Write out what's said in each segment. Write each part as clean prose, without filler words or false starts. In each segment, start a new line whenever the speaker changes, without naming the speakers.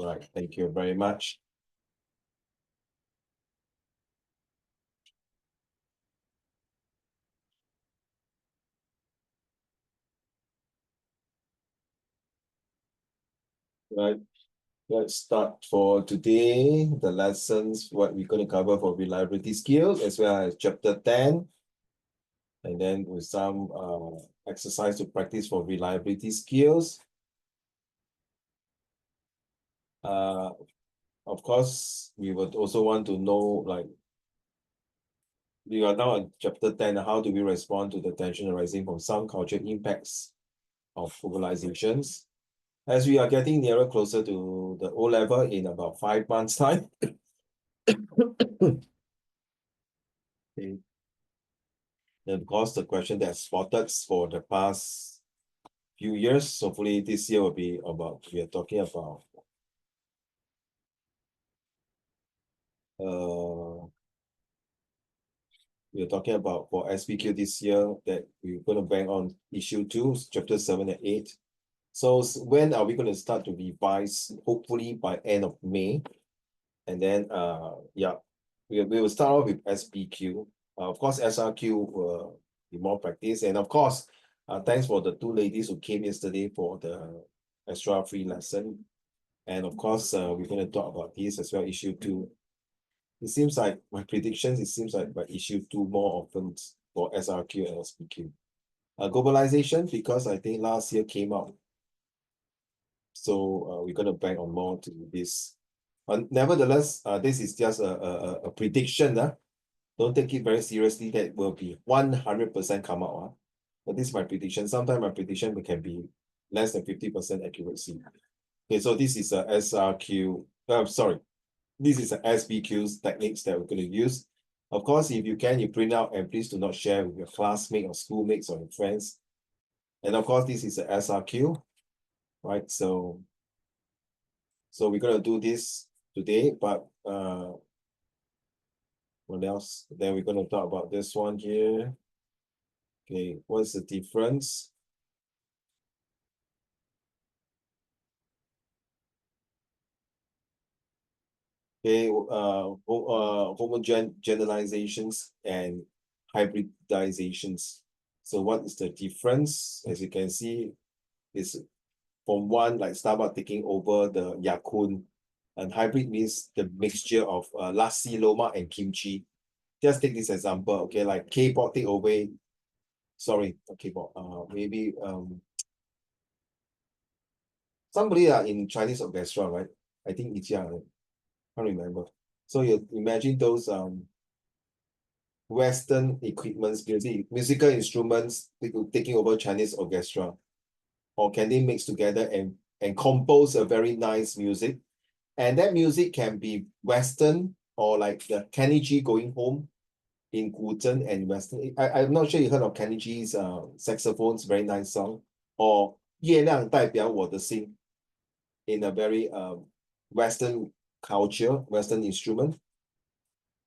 Right, thank you very much. Right, let's start for today. The lessons, what we're going to cover for reliability skills, as well as chapter 10, and then with some exercise to practice for reliability skills. Of course, we would also want to know, like, we are now at chapter 10, how do we respond to the tension arising from some cultural impacts of globalizations? As we are getting nearer closer to the O level in about 5 months' time. Okay. Then, of course, the question that's spotted for the past few years, hopefully this year will be about, we are talking about for SPQ this year that we're going to bank on issue 2, chapter 7 and 8. So when are we going to start to revise? Hopefully by end of May. And then yeah, we will start off with SPQ. Of course, SRQ will be more practice. And of course, thanks for the 2 ladies who came yesterday for the extra free lesson. And of course, we're going to talk about this as well, issue 2. It seems like my predictions, it seems like by issue 2 more often for SRQ and SPQ. Globalization, because I think last year came out. So we're going to bank on more to this. Nevertheless, this is just a prediction. Don't take it very seriously that will be 100% come out. But this is my prediction. Sometimes my prediction can be less than 50% accuracy. Okay, so this is a SRQ. Sorry, this is a SBQ's techniques that we're going to use. Of course, if you can, you print out and please do not share with your classmates or schoolmates or your friends. And of course, this is a SRQ, right? So we're going to do this today, but what else? Then we're going to talk about this one here. Okay, what's the difference? Okay, generalizations and hybridizations. So what is the difference? As you can see, is from one like Starbucks taking over the Ya-Kun, and hybrid means the mixture of lassi, loma, and kimchi. Just take this example, okay, like K-pop take away. Sorry, K-pop. Maybe somebody in Chinese orchestra, right? I think Ichia, right? Can't remember. So you imagine those Western equipments, musical instruments taking over Chinese orchestra, or can they mix together and compose a very nice music? And that music can be Western or like the Kenny G Going Home in Guzheng and Western. I'm not sure you heard of Kenny G's saxophones, very nice song, or 月亮代表我的心 in a very Western culture, Western instrument.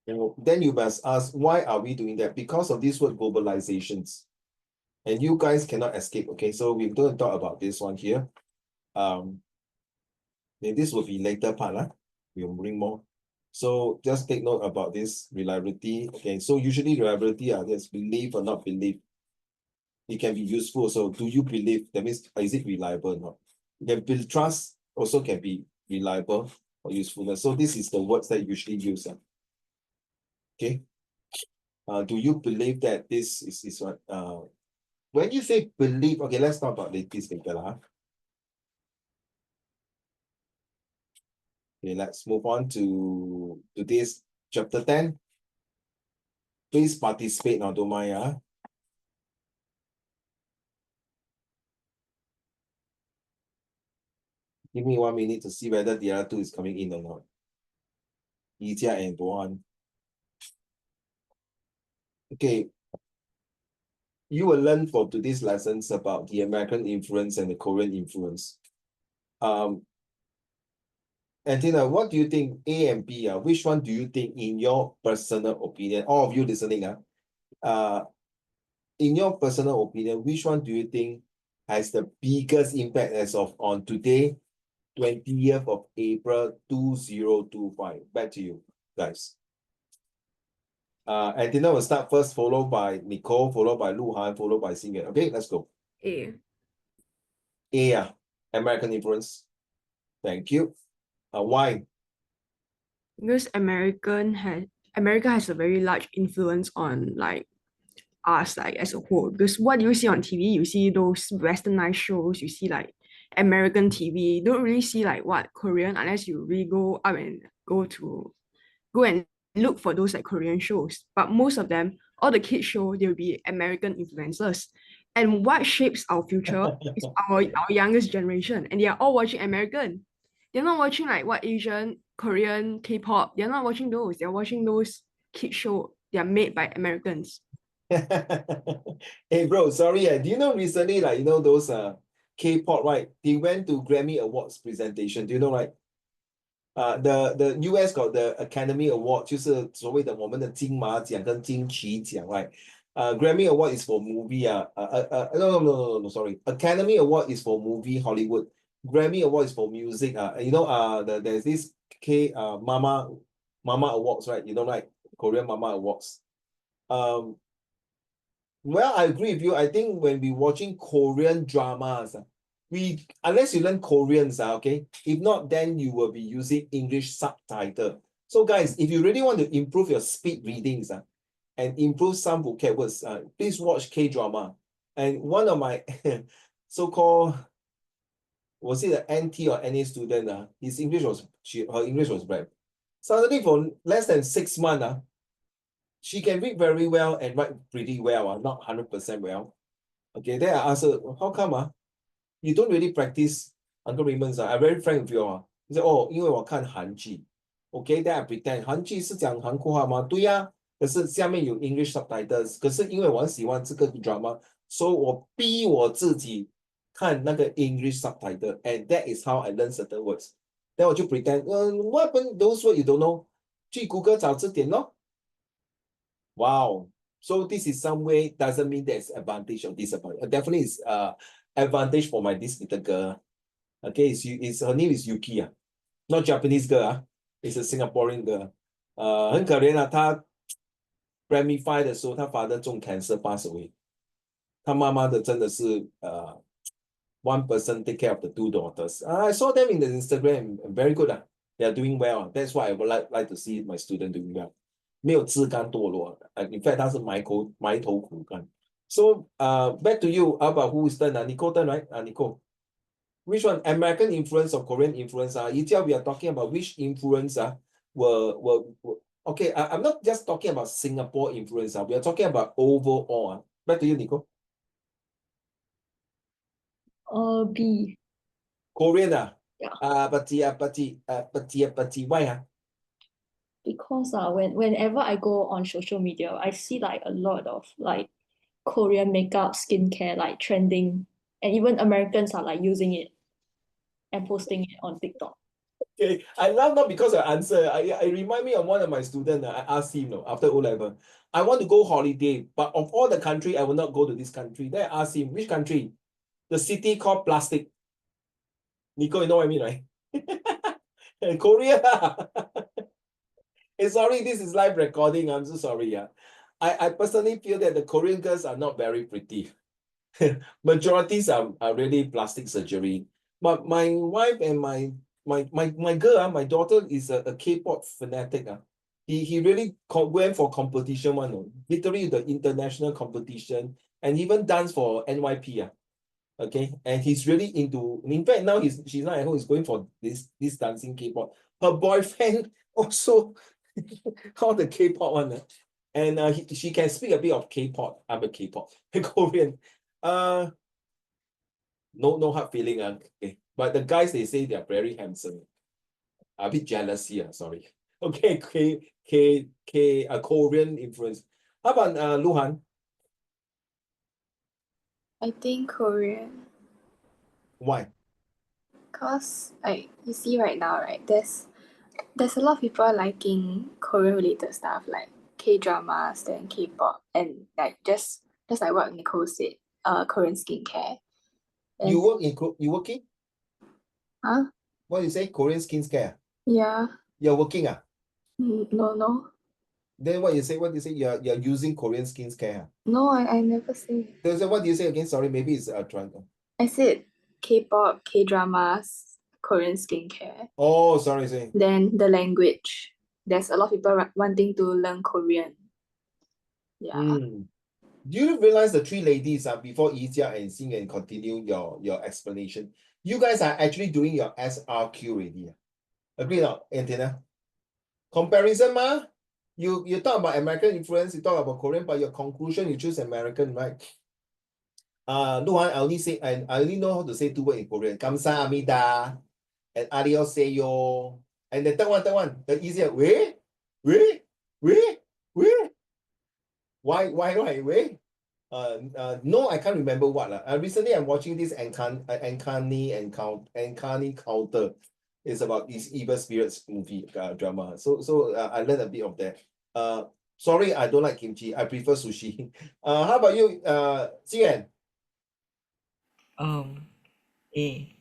Then you must ask, why are we doing that? Because of this word globalizations. And you guys cannot escape. Okay, so we're going to talk about this one here. Then this will be later part. We'll bring more. So just take note about this reliability. Okay, so usually reliability are just believe or not believe. It can be useful. So do you believe? That means, is it reliable or not? You can build trust, also can be reliable or usefulness. So this is the words that you usually use. Okay. Do you believe that this is what when you say believe, okay, let's talk about this later. Okay, let's move on to today's chapter 10. Please participate now, don't mind. Give me 1 minute to see whether the other 2 is coming in or not. Yijia and Boan. Okay. You will learn from today's lessons about the American influence and the Korean influence. Antina, what do you think, A and B? Which one do you think, in your personal opinion, all of you listening, in your personal opinion, which one do you think has the biggest impact as of on today 20th of April 2025. Back to you, guys. Antina will start first, followed by Nicole, followed by Luhan, followed by Xinyan. Okay, let's go.
A.
American influence. Thank you. Why?
Because America has a very large influence on like us like as a whole. Because what you see on TV, you see those westernized shows, you see like American TV. You don't really see like what Korean unless you really go up and go and look for those like Korean shows. But most of them, all the kids show, they'll be American influencers. And what shapes our future is our youngest generation. And they are all watching American. They're not watching like what Asian, Korean, K-pop. They're not watching those. They're watching those kid show. They are made by Americans.
Hey bro, sorry, do you know recently, like, those K-pop, right? They went to Grammy Awards presentation. Do you know, right? The US got the Academy Award， 就是所谓的我们的金马奖跟金曲奖，right？ Grammy Award is for movie no, sorry. Academy Award is for movie Hollywood. Grammy Award is for music. There's this Mama Awards, right? You know, right? Korean Mama Awards. Well, I agree with you. I think when we watching Korean dramas, unless you learn Koreans, okay? If not, then you will be using English subtitle. So guys, if you really want to improve your speed readings and improve some vocab words, please watch K-drama. And one of my so-called, was it an NT or NA student, her English was bad. Suddenly for less than 6 months, she can read very well and write pretty well, not 100% well. Okay, then I asked her, how come you don't really practice Uncle Raymond's? I'm very frank with you. He said, 因为我看韩剧。Okay, then I pretend 韩剧是讲韩国话吗？对呀，可是下面有 English subtitles。可是因为我很喜欢这个 drama， 所以我逼我自己看那个 English subtitle，and that is how I learn certain words. Then 我就 pretend, what happened? Those words you don't know? 去 Google 找字典咯。Wow. So this is some way doesn't mean there's advantage or disadvantage. Definitely is advantage for this little girl. Okay, her name is Yuki, not Japanese girl, it's a Singaporean girl. 很可怜她 Grammy 5的时候，她 father 中 cancer pass away。她妈妈的真的是one person take care of the 2 daughters. I saw them in the Instagram, very good. They are doing well. That's why I would like to see my student doing well. 没有自甘堕落，in fact 他是埋头苦干。So back to you. How about who's turn? Nicole turn, right? Nicole. Which one? American influence or Korean influence? We are talking about which influence were okay. I'm not just talking about Singapore influence. We are talking about overall. Back to you, Nicole.
B.
Korean.
Yeah.
But why?
Because whenever I go on social media, I see like a lot of like Korean makeup, skincare like trending, and even Americans are like using it and posting it on TikTok.
Okay, I love not because of answer. I remind me of one of my students. I asked him, after O-level, I want to go holiday, but of all the country, I will not go to this country. Then I asked him, which country? The city called plastic. Nico, you know what I mean, right? Korea. Hey, sorry, this is live recording. I'm so sorry. I personally feel that the Korean girls are not very pretty. Majorities are really plastic surgery. But my wife and my girl, my daughter is a K-pop fanatic. He really went for competition one, literally the international competition, and even dance for NYP. Okay, and he's really into. In fact, now she's not at home. He's going for this dancing K-pop. Her boyfriend also all the K-pop one, and she can speak a bit of K-pop. I'm a K-pop Korean. No hard feeling. Okay. But the guys, they say they're very handsome. A bit jealous here. Sorry. Okay, Korean influence. How about Luhan?
I think Korean.
Why?
Because like you see right now, right, there's a lot of people liking Korean related stuff like K-dramas, then K-pop, and like just like what Nicole said, Korean skincare. And,
You working?
huh?
What you say? Korean skincare?
Yeah.
You're working ah?
No.
Then what you say? What do you say? You're using Korean skincare.
No, I never say.
So what do you say again? Sorry, maybe it's trying.
I said K-pop, K-dramas, Korean skincare.
Oh, sorry.
Then the language. There's a lot of people wanting to learn Korean. Yeah.
Do you realize the three ladies before Yijia and Xing and continue your explanation? You guys are actually doing your SRQ already. Agree or not, Antenna? Comparison, ma? You talk about American influence, you talk about Korean, but your conclusion you choose American, right? No, I only know how to say two words in Korean. 감사합니다 and 안녕하세요. And the third one, the easier. Wait. Why right? Wait. No, I can't remember what. Recently I'm watching this Uncanny Encounter. It's about this evil spirits movie drama. So I learned a bit of that. Sorry, I don't like kimchi. I prefer sushi. How about you, Xian?
A.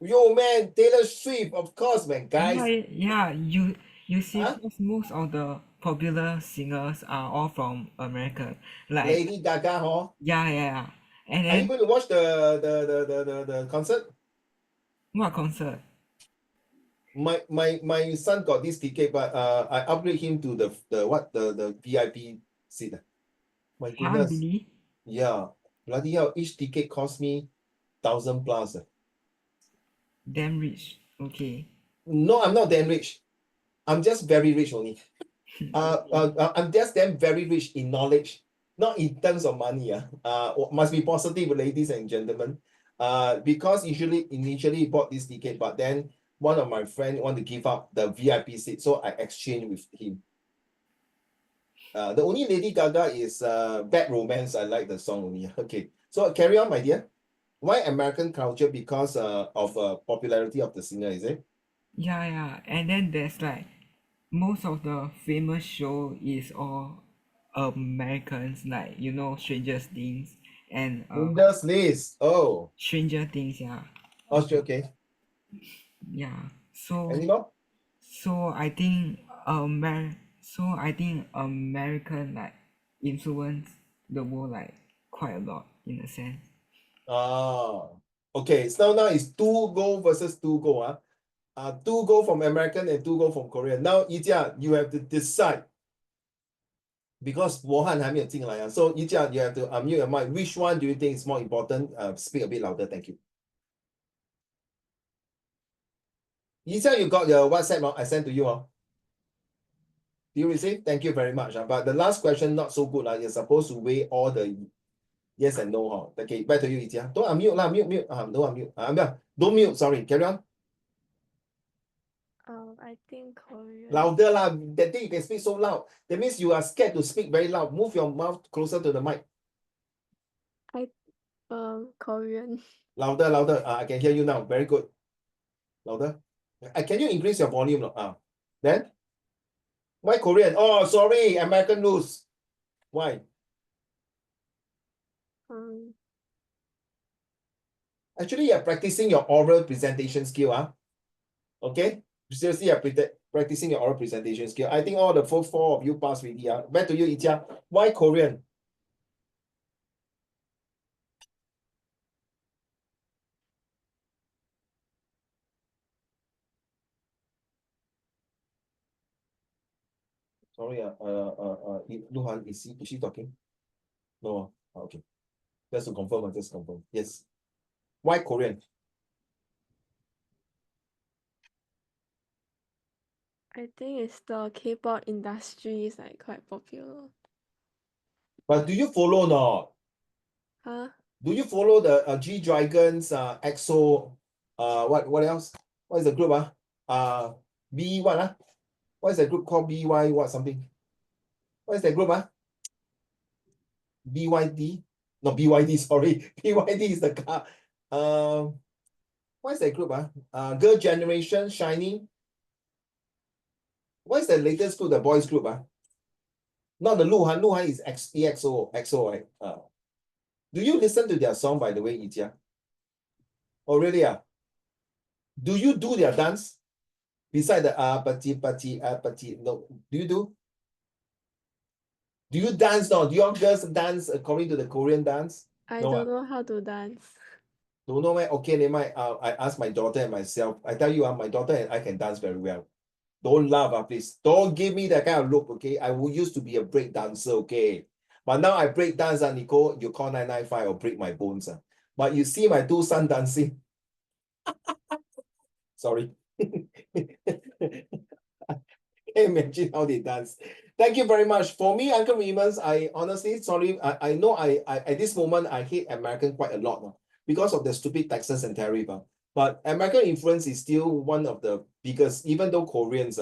Yo, man, Taylor Swift, of course, man, guys.
Yeah, you see,
Huh?
because most of the popular singers are all from America. Like,
Lady Gaga, huh?
yeah. And
Are you
then,
going to watch the concert?
what concert?
My son got this ticket, but I upgrade him to the VIP seat. My
Huh,
goodness.
really?
Yeah. Bloody hell, each ticket cost me 1,000 plus.
Damn rich. Okay.
No, I'm not damn rich. I'm just very rich only. I'm just damn very rich in knowledge, not in terms of money. Must be positive, ladies and gentlemen. Because initially bought this ticket, but then one of my friends want to give up the VIP seat, so I exchanged with him. The only Lady Gaga is Bad Romance. I like the song only. Okay, so carry on, my dear. Why American culture? Because of popularity of the singer, is it?
Yeah. And then there's like, most of the famous show is all Americans, like, Stranger Things and
Windows list. Oh,
Stranger Things, yeah.
okay.
Yeah. So
Any more?
I think American like influence the world like quite a lot in a sense.
Okay. So now it's 2 goal versus 2 goal. 2 goal from American and 2 goal from Korean. Now, Yijia, you have to decide. Because Wuhan 还没有进来 so Yijia, you have to unmute your mic. Which one do you think is more important? Speak a bit louder, thank you. Yijia, you got your WhatsApp I sent to you. Do you receive? Thank you very much. But the last question not so good. You're supposed to weigh all the yes and no. Okay, back to you, Yijia. Don't unmute lah, mute. Don't unmute. Don't mute, sorry. Carry on.
I think Korean.
Louder lah. That thing you can speak so loud. That means you are scared to speak very loud. Move your mouth closer to the mic.
Korean.
Louder. I can hear you now. Very good. Louder. Can you increase your volume? Then? Why Korean? Oh, sorry. American lose. Why? Actually, you're practicing your oral presentation skill. Okay? Seriously, you're practicing your oral presentation skill. I think all the four of you passed already. Back to you, Yijia. Why Korean? Sorry, Luhan, is she talking? No. Okay. Just to confirm. Yes. Why Korean?
I think it's the K-pop industry is like quite popular.
But do you follow or not?
Huh?
Do you follow the G Dragons, EXO, what else? What is the group? B what? What is the group called BY what something? What is that group? BYD? No, BYD, sorry. BYD is the car. What is that group? Girl Generation, Shining. What is the latest group, the boys group? Not the Luhan. Luhan is EXO, right? Do you listen to their song, by the way, Yijia? Oh, really? Do you do their dance? Beside the pati, no. Do you do? Do you dance now? Do your girls dance according to the Korean dance?
I
No,
don't know how to dance.
don't know where. Okay, never mind. I ask my daughter and myself. I tell you, my daughter and I can dance very well. Don't laugh, please. Don't give me that kind of look, okay? I used to be a break dancer, okay? But now I break dance, Nicole, you call 995 or break my bones. But you see my two sons dancing. Sorry. Imagine how they dance. Thank you very much. For me, Uncle Remus, I honestly, sorry, I know I at this moment, I hate American quite a lot because of the stupid taxes and tariff. But American influence is still one of the biggest, even though Koreans.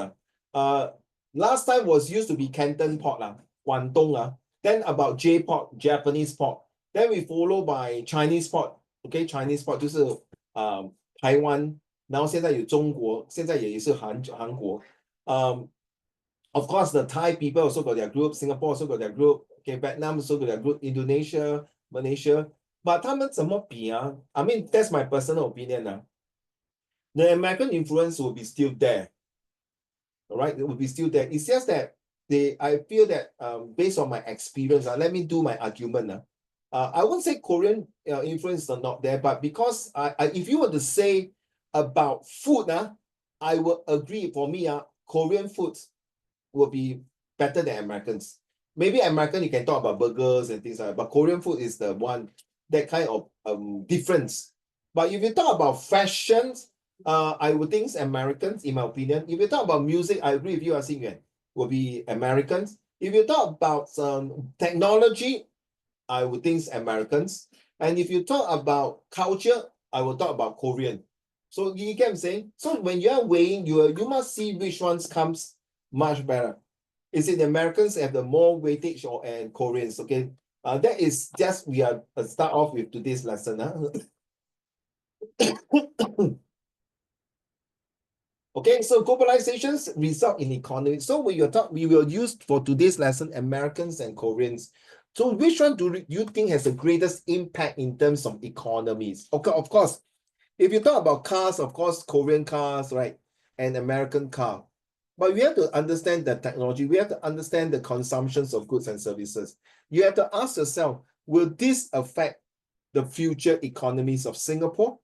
Last time was used to be Canton pot, Guangdong. Then about J-pot, Japanese pot. Then we follow by Chinese pot. Okay, Chinese pot 就是台湾，然后现在有中国，现在也是韩国。Of course, the Thai people also got their group, Singapore also got their group, okay, Vietnam also got their group, Indonesia, Malaysia. But 他们怎么比啊? I mean, that's my personal opinion. The American influence will be still there. All right, it will be still there. It's just that I feel that based on my experience, let me do my argument. I won't say Korean influence are not there, but because if you were to say about food, I would agree. For me, Korean food will be better than Americans. Maybe American, you can talk about burgers and things like that, but Korean food is the one, that kind of difference. But if you talk about fashions, I would think Americans, in my opinion. If you talk about music, I agree with you, Xing will be Americans. If you talk about technology, I would think Americans. And if you talk about culture, I will talk about Korean. So you get what I'm saying? So when you're weighing, you must see which ones comes much better. Is it the Americans have the more weightage and Koreans? Okay, that is just we are start off with today's lesson. Okay, so globalizations result in economy. So we will use for today's lesson Americans and Koreans. So which one do you think has the greatest impact in terms of economies? Okay, of course, if you talk about cars, of course, Korean cars, right, and American car. But we have to understand the technology. We have to understand the consumptions of goods and services. You have to ask yourself, will this affect the future economies of Singapore?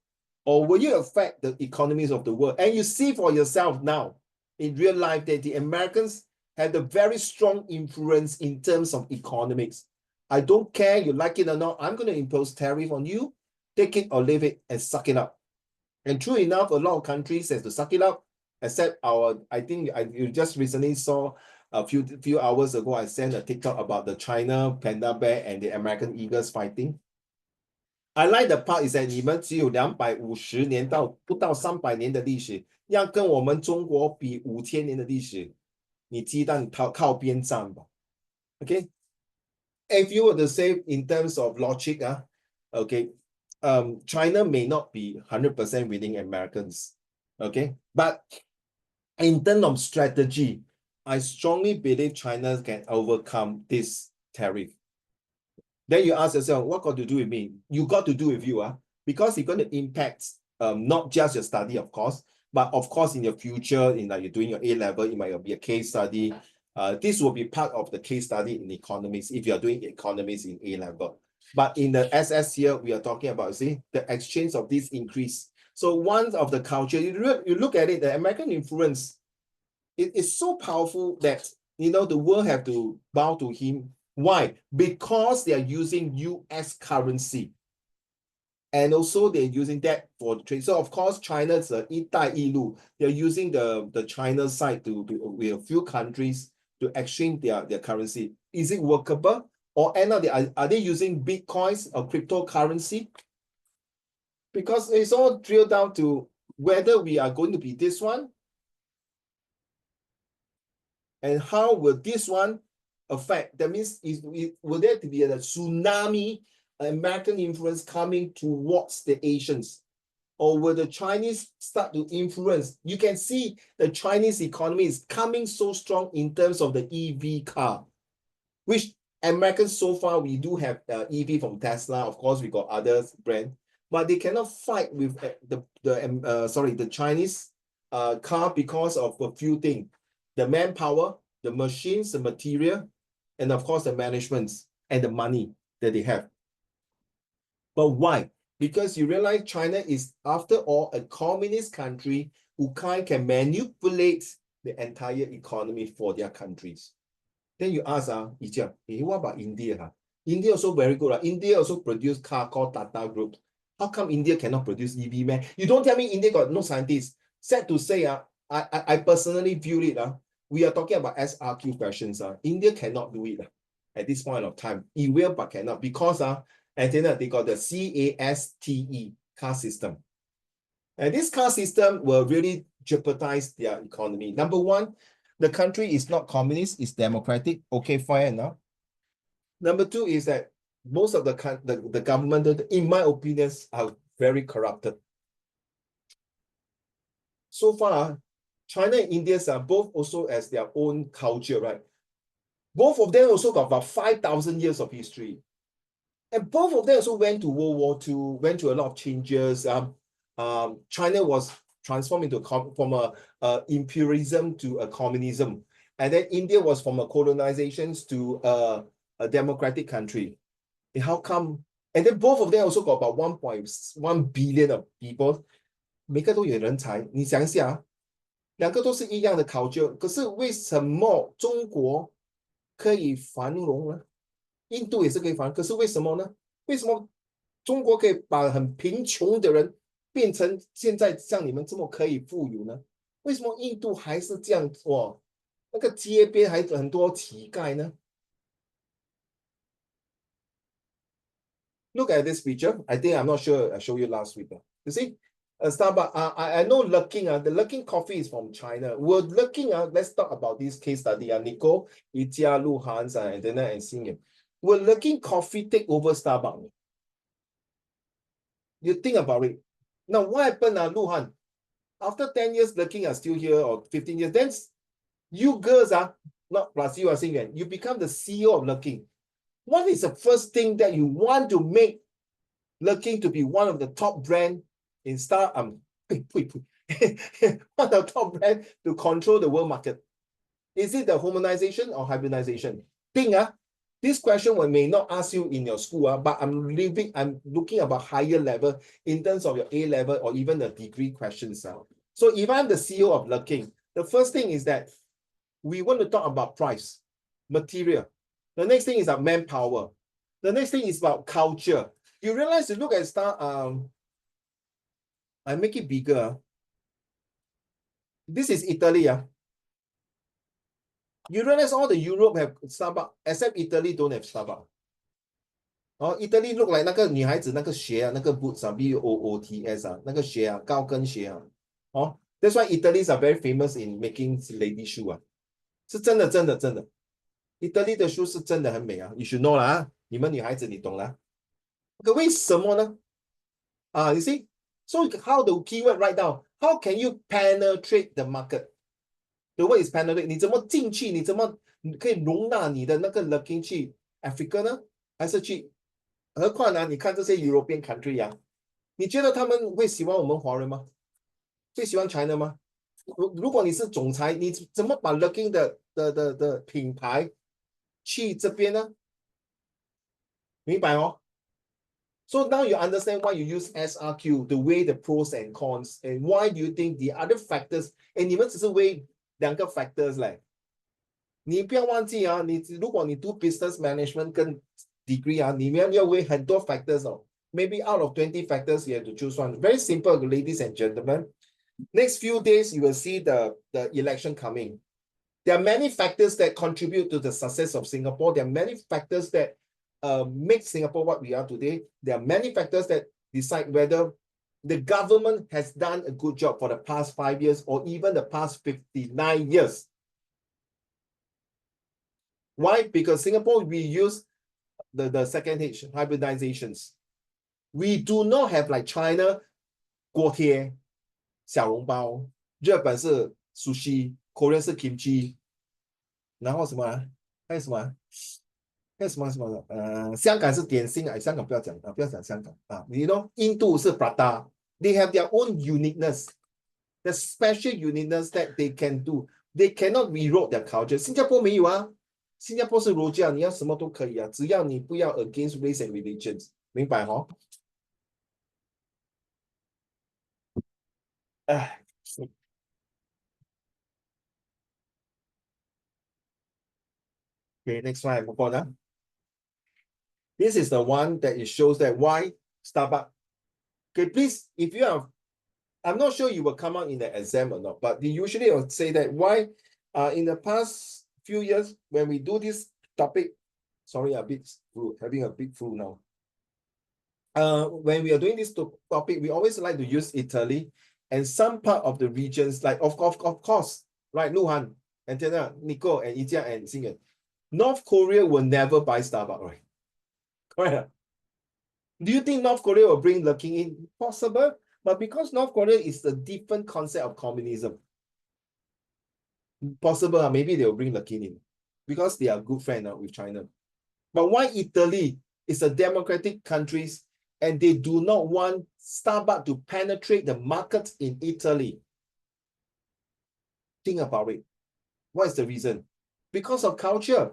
Or will it affect the economies of the world? And you see for yourself now, in real life, that the Americans have a very strong influence in terms of economics. I don't care, you like it or not, I'm going to impose tariff on you, take it or leave it and suck it up. And true enough, a lot of countries have to suck it up, except I think you just recently saw a few hours ago, I sent a TikTok about the China panda bear and the American eagles fighting. I like the part is that 你们只有250年到不到300年的历史，要跟我们中国比5000年的历史，你鸡蛋靠边站吧。Okay, if you were to say in terms of logic, okay, China may not be 100% winning Americans, okay, but in terms of strategy, I strongly believe China can overcome this tariff. Then you ask yourself, what got to do with me? You got to do with you, because it's going to impact not just your study, of course, but of course in your future, in like you're doing your A-level, it might be a case study. This will be part of the case study in economics if you are doing economics in A-level. But in the SS here, we are talking about, see, the exchange of this increase. So one of the culture, you look at it, the American influence, it is so powerful that, the world have to bow to him. Why? Because they are using US currency. And also they're using that for trade. So of course, China's 一带一路, they're using the China side with a few countries to exchange their currency. Is it workable? Or are they using Bitcoins or cryptocurrency? Because it's all drilled down to whether we are going to be this one and how will this one affect. That means will there be a tsunami American influence coming towards the Asians? Or will the Chinese start to influence? You can see the Chinese economy is coming so strong in terms of the EV car, which Americans so far, we do have EV from Tesla. Of course, we got other brands. but they cannot fight with the Chinese car because of a few things: the manpower, the machines, the material, and of course the management and the money that they have. But why? Because you realize China is, after all, a communist country who can manipulate the entire economy for their countries. Then you ask, what about India? India also very good. India also produce car called Tata Group. How come India cannot produce EV, man? You don't tell me India got no scientists. Sad to say, I personally view it. We are talking about SRQ questions. India cannot do it at this point of time. It will, but cannot, because they got the CASTE car system. And this car system will really jeopardize their economy. Number one, the country is not communist, it's democratic. Okay, fine enough. Number two is that most of the government, in my opinion, are very corrupted. So far, China and India are both also as their own culture, right? Both of them also got about 5,000 years of history. And both of them also went to World War II, went to a lot of changes. China was transformed into from a imperialism to a communism. And then India was from a colonization to a democratic country. And how come? And then both of them also got about 1.1 billion of people. 每个都有人才，你想一下，两个都是一样的 culture， 可是为什么中国可以繁荣呢？印度也是可以繁荣，可是为什么呢？为什么中国可以把很贫穷的人变成现在像你们这么可以富有呢？为什么印度还是这样做？那个街边还有很多乞丐呢？ Look at this picture. I think I'm not sure I showed you last week. You see, Starbucks. I know Luckin. The Luckin coffee is from China. We're looking. Let's talk about this case study. Nico, Itia, Lu Hans, and then and Singing. We're Luckin coffee take over Starbucks. You think about it. Now, what happened, Lu Han? After 10 years, Luckin are still here, or 15 years. Then you girls not plus you are saying you become the CEO of Luckin. What is the first thing that you want to make Luckin to be one of the top brand in one of the top brand to control the world market? Is it the homogenization or hybridization? This question we may not ask you in your school, but I'm looking about higher level in terms of your A level or even the degree questions. So if I'm the CEO of Luckin, the first thing is that we want to talk about price, material. The next thing is about manpower. The next thing is about culture. You realize you look at I make it bigger. This is Italy. You realize all the Europe have Starbucks, except Italy don't have Starbucks. Italy look like 那个女孩子那个鞋那个 boots BOOTS 那个鞋高跟鞋That's why Italy's are very famous in making lady shoe 是真的 Italy 的 shoe 是真的很美You should know 啦你们女孩子你懂啦可为什么呢You see so how the keyword right now how can you penetrate the market the word is penetrate 你怎么进去你怎么可以容纳你的那个 Luckin 去 Africa 呢还是去何况你看这些 European country 你觉得他们会喜欢我们华人吗最喜欢 China 吗如果你是总裁你怎么把 Luckin 的品牌去这边呢明白So now you understand why you use SRQ, the way the pros and cons, and why do you think the other factors, and 你们只是为两个 factors 来你不要忘记如果你 do business management 跟 degree 你们要为很多 factors maybe out of 20 factors you have to choose one. Very simple, ladies and gentlemen. Next few days you will see the election coming. There are many factors that contribute to the success of Singapore. There are many factors that make Singapore what we are today. There are many factors that decide whether the government has done a good job for the past 5 years or even the past 59 years. Why? Because Singapore, we use the second H, hybridizations. We do not have like China, 锅贴, 小笼包, 日本是 sushi, Korean 是 kimchi, 然后什么还有什么干什么什么香港是点心啊，香港不要讲啊，不要讲香港啊，你 know 印度是 prata， they have their own uniqueness, the special uniqueness that they can do, they cannot rewrote their culture。新加坡没有啊，新加坡是儒家，你要什么都可以啊，只要你不要 against race and religions，明白哈？哎。Okay, next one, move on. This is the one that it shows that why Starbucks. Okay, please, if you have, I'm not sure you will come out in the exam or not, but they usually will say that why in the past few years, when we do this topic, sorry, a bit flu, having a big flu now. When we are doing this topic, we always like to use Italy and some part of the regions, like of course, right, Luhan, Antenna, Nico, and Ijia and Xingen. North Korea will never buy Starbucks, right? Correct. Do you think North Korea will bring the king in? Possible, but because North Korea is a different concept of communism, possible, maybe they'll bring the king in because they are good friends with China. But why Italy is a democratic country and they do not want Starbucks to penetrate the market in Italy? Think about it. What is the reason? Because of culture.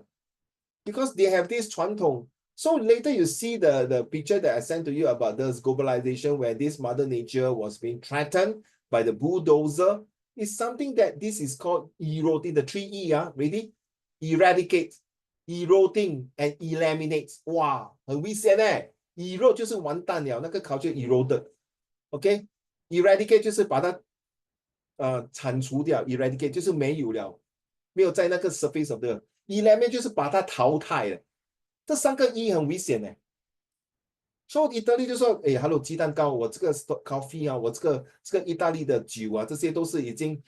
Because they have this 传统. So later you see the picture that I sent to you about this globalization where this mother nature was being threatened by the bulldozer. It's something that this is called eroding, the 3E, ready? Eradicate, eroding, and eliminate. Wow, 很危险欸. Erode 就是完蛋了，那个 culture eroded. Okay? Eradicate 就是把它铲除掉 ，eradicate 就是没有了，没有在那个 surface of the eliminate 就是把它淘汰了。这三个 E 很危险呢。所以意大利就说，哎 ，hello 鸡蛋糕，我这个 coffee 啊，我这个意大利的酒啊，这些都是已经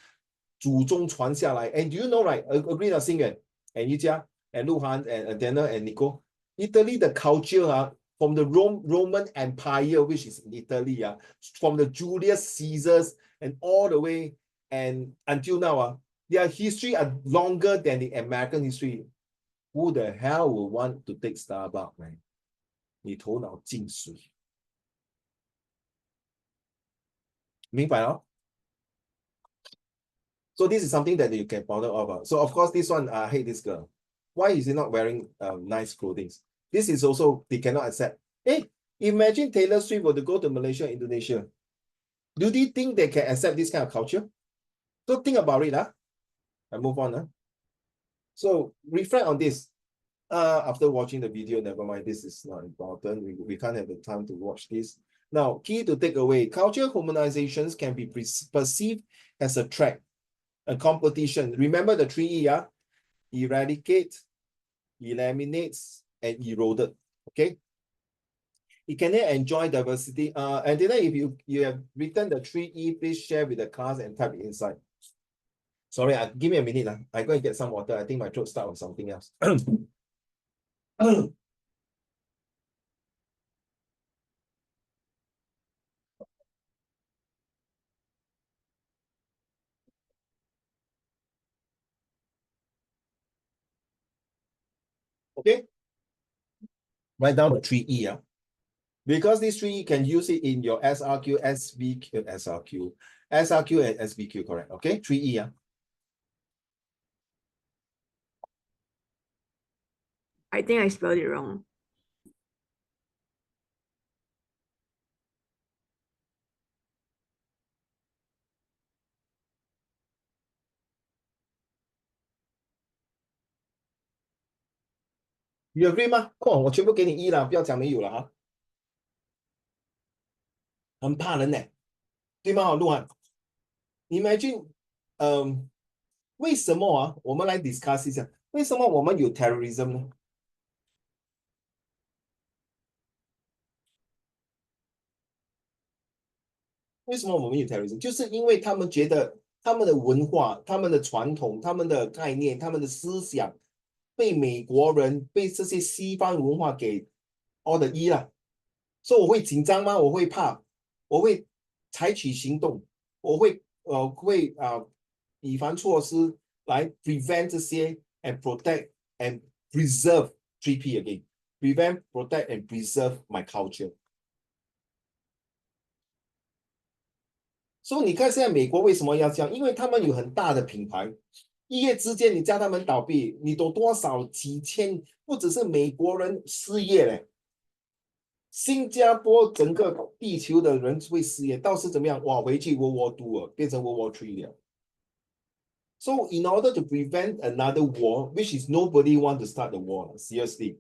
祖宗传下来。And do you know right? Agree 的星远 and 一家 and 鹿晗 and Dana and Nico， Italy the culture 啊。From the Roman Empire, which is in Italy, from the Julius Caesars and all the way and until now, their history are longer than the American history. Who the hell will want to take Starbucks, man? 你头脑进水，明白了？ So this is something that you can bother over. So of course, this one, I hate this girl. Why is he not wearing nice clothing? This is also, they cannot accept. Hey, imagine Taylor Swift were to go to Malaysia, Indonesia. Do they think they can accept this kind of culture? So think about it. I move on. So reflect on this. After watching the video, never mind, this is not important. We can't have the time to watch this. Now, key to take away, cultural harmonizations can be perceived as a threat, a competition. Remember the 3E, eradicate, eliminates, and eroded. Okay? You can enjoy diversity. And then if you have written the 3E, please share with the class and type it inside. Sorry, give me a minute. I go and get some water. I think my throat starts with something else. Okay? Write down the 3E. Because these 3E, you can use it in your SRQ, SVQ, SRQ, SRQ and SVQ, correct? Okay, 3E.
I think I spelled it wrong.
You agree 吗？我全部给你 E 了，不要讲没有了哈。很怕人呢，对吗？陆汉 ，Imagine，为什么我们来 discuss 一下，为什么我们有 terrorism 呢？为什么我们有 terrorism？ 就是因为他们觉得他们的文化、他们的传统、他们的概念、他们的思想被美国人、被这些西方文化给 all the E 了。所以我会紧张吗？我会怕，我会采取行动，我会以防措施来 prevent 这些 and protect and preserve 3P again. Prevent, protect, and preserve my culture. So 你看现在美国为什么要这样？因为他们有很大的品牌，一夜之间你叫他们倒闭，你懂多少几千，不只是美国人失业嘞，新加坡整个地球的人会失业，到时怎么样？哇，回去 World War II 变成 World War III 了。So in order to prevent another war, which is nobody want to start the war, seriously.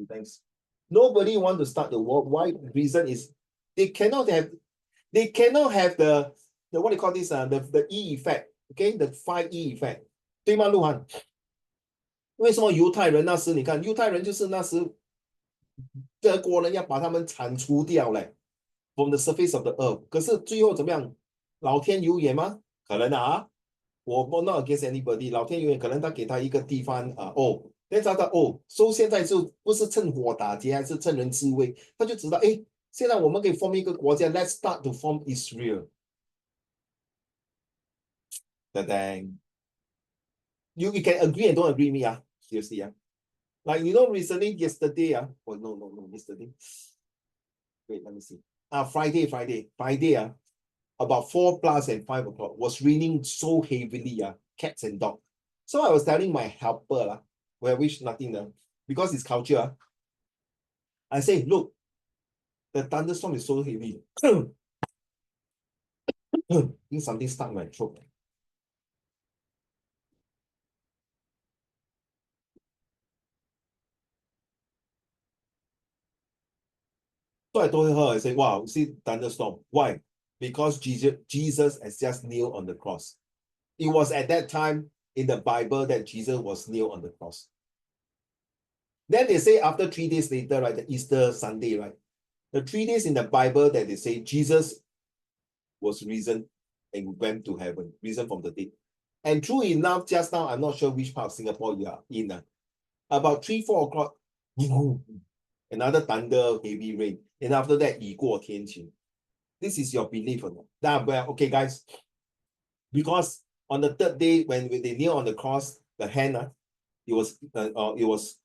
Thanks. Nobody want to start the war. Why? Reason is they cannot have the what do you call this? The E effect, okay? The 5E effect. 对吗，鹿晗？为什么犹太人那时你看犹太人就是那时德国人要把他们铲除掉嘞 from the surface of the earth， 可是最后怎么样？老天有眼吗？可能啊，我 not against anybody， 老天有眼，可能他给他一个地方但他so 现在就不是趁火打劫，还是趁人自危，他就知道，哎，现在我们可以 form 一个国家 ，let's start to form Israel。Dang. You can agree and don't agree me, seriously, Like, recently, yesterday, no, yesterday. Wait, let me see. Friday, about 4 plus and 5 o'clock, was raining so heavily, cats and dogs. So I was telling my helper, where I wish nothing, because it's culture, I say, look, the thunderstorm is so heavy. I think something stuck in my throat. So I told her, I said, wow, see thunderstorm. Why? Because Jesus has just nailed on the cross. It was at that time in the Bible that Jesus was nailed on the cross. Then they say after 3 days later, right, the Easter Sunday, right? The 3 days in the Bible that they say Jesus was risen and went to heaven, risen from the dead. And true enough, just now, I'm not sure which part of Singapore you are in. About 3, 4 o'clock, another thunder, heavy rain. And after that, 雨过天晴. This is your belief or not? Well, okay, guys. Because on the 3rd day, when they kneel on the cross, the hand, it was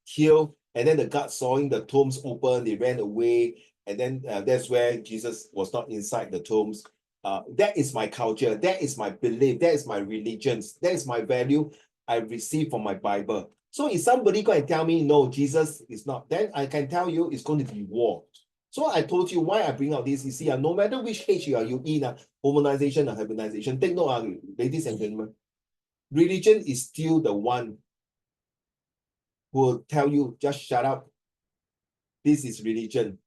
healed. And then the guards sawing the tombs open, they ran away. And then that's where Jesus was not inside the tombs. That is my culture. That is my belief. That is my religion. That is my value I received from my Bible. So if somebody go and tell me, no, Jesus is not, then I can tell you it's going to be war. So I told you why I bring out this. You see, no matter which age you are in, homonization or heavenization, take note, ladies and gentlemen, religion is still the one who will tell you, just shut up. This is religion.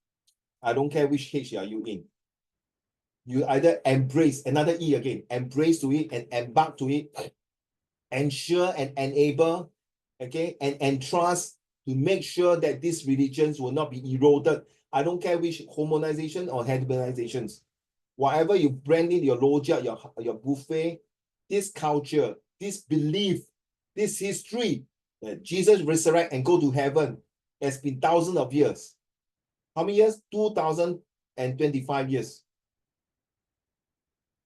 I don't care which age you are in. You either embrace, another E again, embrace to it and embark to it, ensure and enable, okay, and entrust to make sure that these religions will not be eroded. I don't care which homonization or hegemonizations. Whatever you brand in your logia, your buffet, this culture, this belief, this history that Jesus resurrect and go to heaven has been thousands of years. How many years? 2025 years.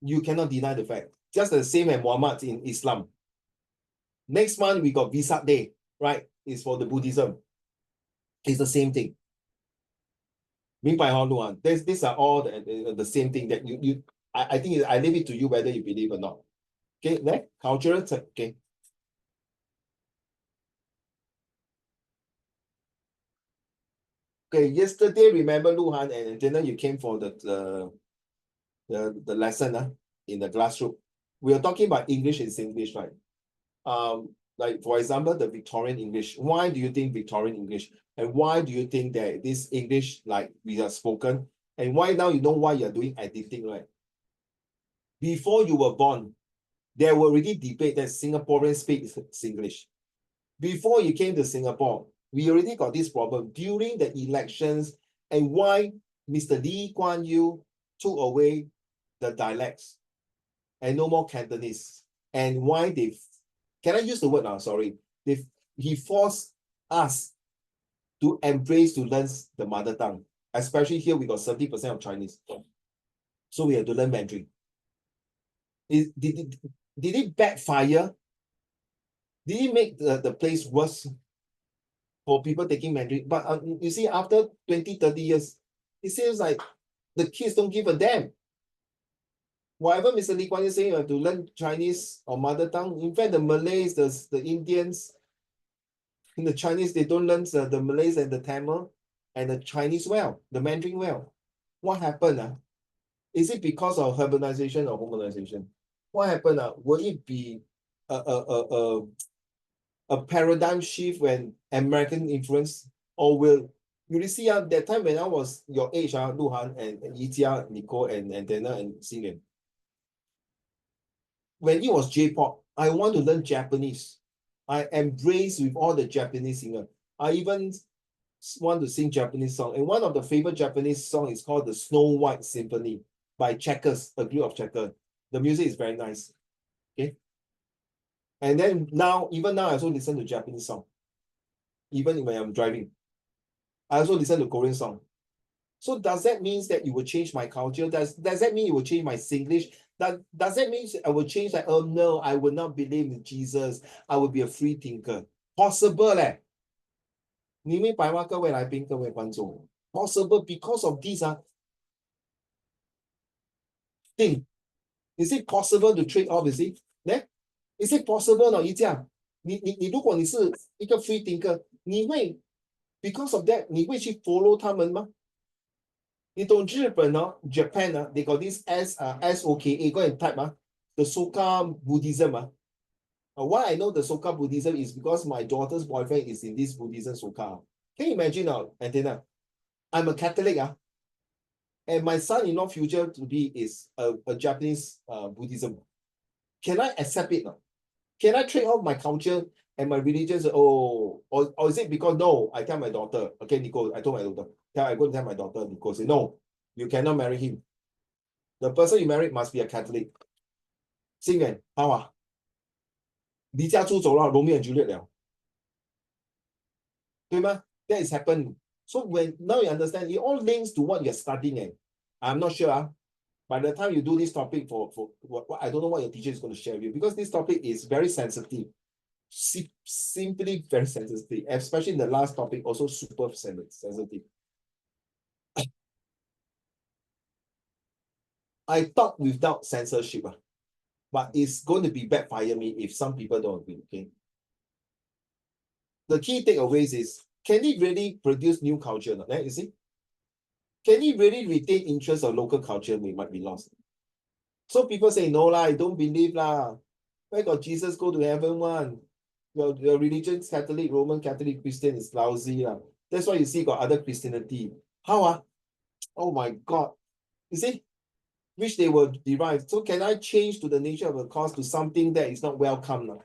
You cannot deny the fact. Just the same as Muhammad in Islam. Next month, we got Vesak Day, right? It's for the Buddhism. It's the same thing. 明白哈，Luan? These are all the same thing that I think I leave it to you whether you believe or not. Okay, next, cultural, okay. Okay, yesterday, remember Luhan and Jenna, you came for the lesson in the classroom. We are talking about English and Singlish, right? Like for example, the Victorian English. Why do you think Victorian English? And why do you think that this English, like we have spoken, and why now you know why you're doing editing, right? Before you were born, there were already debate that Singaporeans speak Singlish. Before you came to Singapore, we already got this problem during the elections, and why Mr. Lee Kuan Yew took away the dialects and no more Cantonese, and why they, can I use the word now? Sorry, he forced us to embrace, to learn the mother tongue, especially here we got 70% of Chinese, so we have to learn Mandarin. Did it backfire? Did it make the place worse? for people taking Mandarin. But you see, after 20, 30 years, it seems like the kids don't give a damn. Whatever Mr. Lee Kuan Yew saying, you have to learn Chinese or mother tongue. In fact, the Malays, the Indians, the Chinese, they don't learn the Malays and the Tamil and the Chinese well, the Mandarin well. What happened? Is it because of urbanization or homogenization? What happened? Will it be a paradigm shift when American influence, or will you see that time when I was your age, Luhan and Yijia, Nicole and Dana and Xingyan, when it was J-pop, I want to learn Japanese. I embrace with all the Japanese singers. I even want to sing Japanese song. And one of the favorite Japanese song is called the Snow White Symphony by Checkers, a group of Checkers. The music is very nice. Okay. And then now, even now, I also listen to Japanese song. Even when I'm driving. I also listen to Korean song. So does that mean that it will change my culture? Does that mean it will change my Singlish? Does that mean I will change like, oh no, I will not believe in Jesus. I will be a free thinker. Possible 你明白吗，各位来宾、各位观众 ？Possible because of this thing. Is it possible to trade off? Is it? Is it possible 呢？一这样，你如果你是一个 free thinker， 你会 because of that 你会去 follow 他们吗？你懂日本Japan they got this SOKA, go and type the Soka Buddhism why I know the Soka Buddhism is because my daughter's boyfriend is in this Buddhism Soka. Can you imagine Antenna? I'm a Catholic and my son-in-law future to be is a Japanese Buddhism. Can I accept it now? Can I trade off my culture and my religion? Or is it because no? I tell my daughter, okay, Nicole, I told my daughter, I go to tell my daughter, Nicole, say no, you cannot marry him. The person you marry must be a Catholic. Xingyan, how 离家出走了 Romeo and Juliet 了，对吗？ That is happened. So when now you understand, it all links to what you're studying. I'm not sure. By the time you do this topic for what I don't know what your teacher is going to share with you, because this topic is very sensitive. Simply very sensitive, especially in the last topic, also super sensitive. I talk without censorship, but it's going to be backfire me if some people don't agree. Okay. The key takeaways is, can it really produce new culture? You see? Can it really retain interest of local culture? We might be lost. So people say, no lah, I don't believe lah. Where got Jesus go to heaven one? Your religion, Catholic, Roman Catholic, Christian is lousy lah. That's why you see got other Christianity. How Oh my God. You see? Which they will derive. So can I change to the nature of the cause to something that is not welcome now?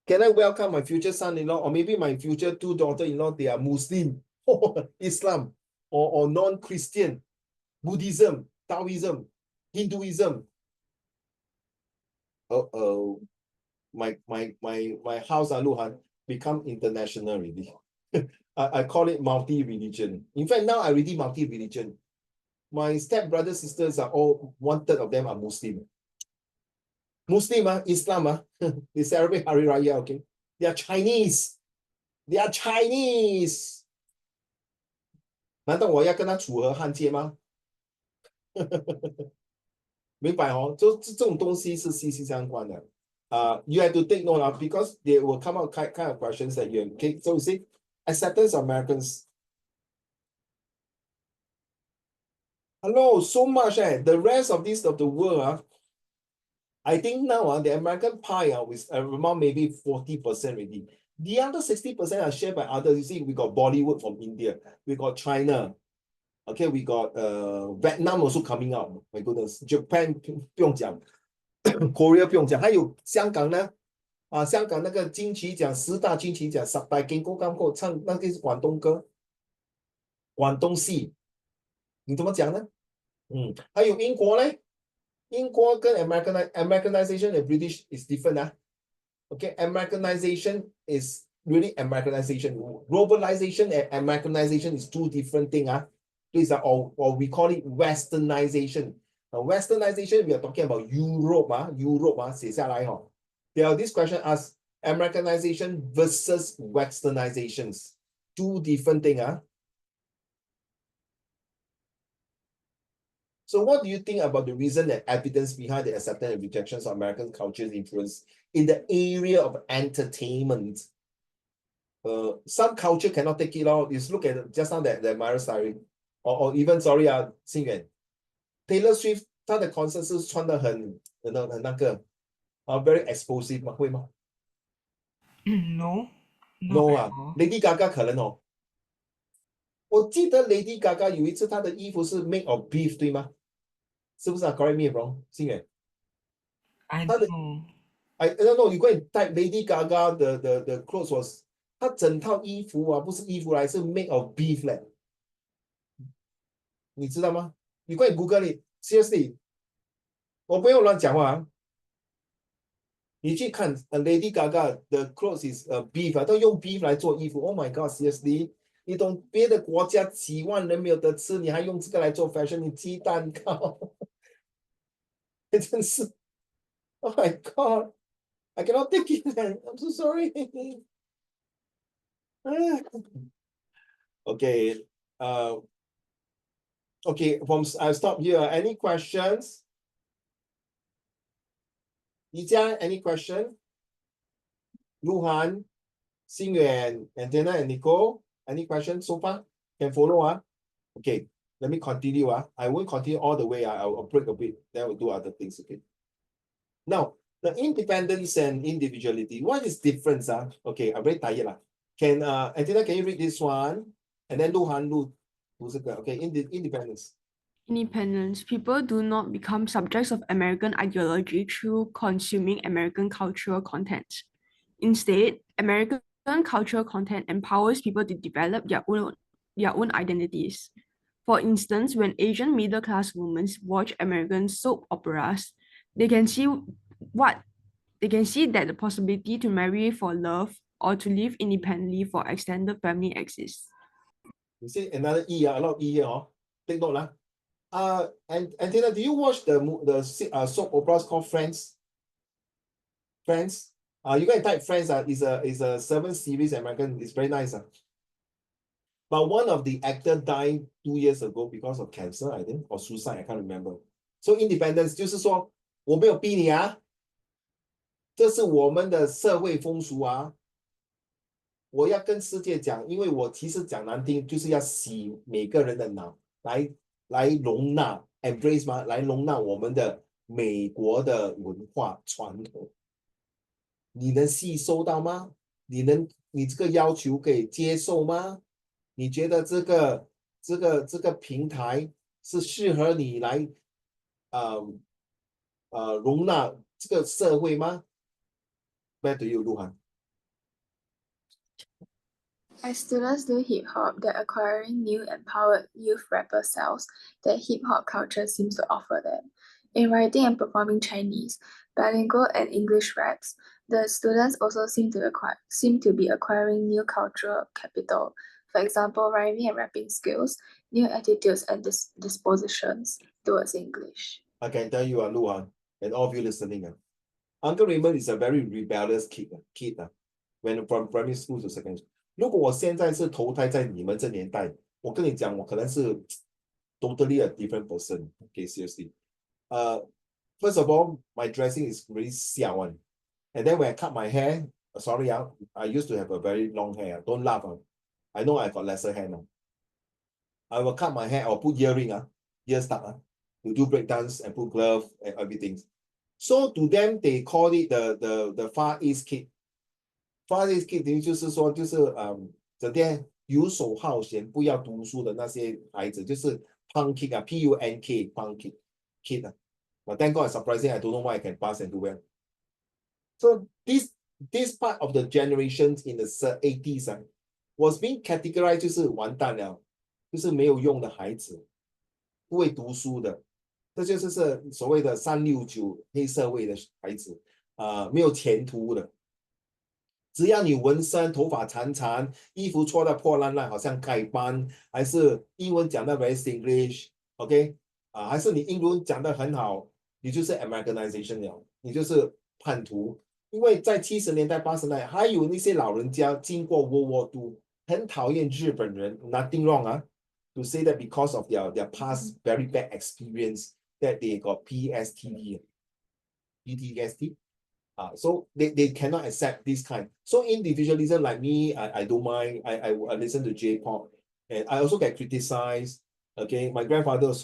Can I welcome my future son-in-law or maybe my future two daughter-in-law? They are Muslim or Islam or non-Christian, Buddhism, Taoism, Hinduism. My house, Luhan, become international already. I call it multi-religion. In fact, now I already multi-religion. My step-brothers, sisters are all, 1/3 of them are Muslim. Muslim, Islam, they celebrate Hari Raya, okay? They are Chinese. They are Chinese. 难道我要跟他楚河汉界吗？明白哦，这种东西是息息相关的。You have to take note because they will come out kind of questions that you have. Okay, so you see, acceptance of Americans. Hello, so much. The rest of the world, I think now the American pie with around maybe 40% already. The other 60% are shared by others. You see, we got Bollywood from India, we got China, okay, we got Vietnam also coming up. My goodness, Japan 不用讲，Korea 不用讲，还有香港呢，香港那个金曲奖10大金曲奖10大金歌刚过唱那个是广东歌，广东戏，你怎么讲呢？还有英国嘞。英国跟 Americanization and British is different. Okay, Americanization is really Americanization. Globalization and Americanization is two different things. These are or we call it Westernization. Westernization, we are talking about Europe. Europe, 写下来 There are this question asked, Americanization versus Westernizations. Two different things. So what do you think about the reason and evidence behind the acceptance and rejections of American culture's influence in the area of entertainment? Some culture cannot take it out. You look at just now that the Mariah Carey, or even sorry Xing Yuan, Taylor Swift 她的 concert 是穿得很那个very explosive 吗？会吗
No, not
？No
at all.
Lady Gaga 可能哦。我记得 Lady Gaga 有一次她的衣服是 made of beef 对吗？是不是？Correct me if wrong， Xing Yuan。
I
她的
don't know.
I don't know. You go and type Lady Gaga. The clothes was 她整套衣服不是衣服来，是 made of beef 嘞。你知道吗？你快 Google it. Seriously， 我不用乱讲话你去看Lady Gaga 的 clothes is beef 都用 beef 来做衣服。Oh my God, seriously， 你懂别的国家几万人没有得吃，你还用这个来做 fashion？ 你鸡蛋糕，真是 ！Oh my God, I cannot take it. I'm so sorry. Okay, okay. I stop here. Any questions? Yijia, any question? Luhan, Xingyuan, Antenna, and Nicole, any questions so far? Can follow. Okay, let me continue. I won't continue all the way. I'll break a bit, then we'll do other things. Okay. Now, the independence and individuality. What is difference? Okay, I'm very tired. Can Antenna, can you read this one? And then Luhan, okay, independence.
Independence. People do not become subjects of American ideology through consuming American cultural content. Instead, American cultural content empowers people to develop their own identities. For instance, when Asian middle-class women watch American soap operas, they can see that the possibility to marry for love or to live independently for extended family exists.
You see another E, a lot of E here. Take note. And Antenna, do you watch the soap operas called Friends? Friends? You can type Friends. Is a 7 series American. It's very nice. But one of the actor died 2 years ago because of cancer, I think, or suicide. I can't remember. So independence 就是说我没有逼你这是我们的社会风俗我要跟世界讲，因为我其实讲难听，就是要洗每个人的脑，来容纳 embrace 吗？来容纳我们的美国的文化传统。你能吸收到吗？你这个要求可以接受吗？你觉得这个平台是适合你来容纳这个社会吗？ Back to you, Luhan.
As students do hip hop, they're acquiring new empowered youth rapper styles that hip hop culture seems to offer them. In writing and performing Chinese, bilingual, and English raps, the students also seem to be acquiring new cultural capital. For example, rhyming and rapping skills, new attitudes and dispositions towards English.
I can tell you, Luhan, and all of you listening, Uncle Raymond is a very rebellious kid. When from primary school to secondary school. 如果我现在是投胎在你们这年代，我跟你讲，我可能是 totally a different person. Okay, seriously. First of all, my dressing is really 小 one. And then when I cut my hair, sorry, I used to have a very long hair. Don't laugh. I know I got lesser hair now. I will cut my hair or put earring, ear stud, to do break dance and put glove and everything. So to them, they call it the Far East kid. Far East kid 就是说，整天游手好闲、不要读书的那些孩子，就是 punk kid P-U-N-K punk kid But thank God, surprising, I don't know why I can pass and do well. So this part of the generations in the 80s was being categorized 就是完蛋了，就是没有用的孩子，不会读书的，这就是所谓的369黑社会的孩子，没有前途的。只要你纹身、头发长长、衣服穿得破烂烂，好像丐帮，还是英文讲得 very English，OK，还是你英文讲得很好，你就是 Americanization 了，你就是叛徒。因为在70年代、80年代，还有那些老人家经过 World War II，很讨厌日本人。Nothing wrong 啊，to say that because of their past very bad experience that they got PTSD. So they cannot accept this kind. So individualism, like me, I don't mind. I listen to J-pop, and I also get criticized. Okay, my grandfather was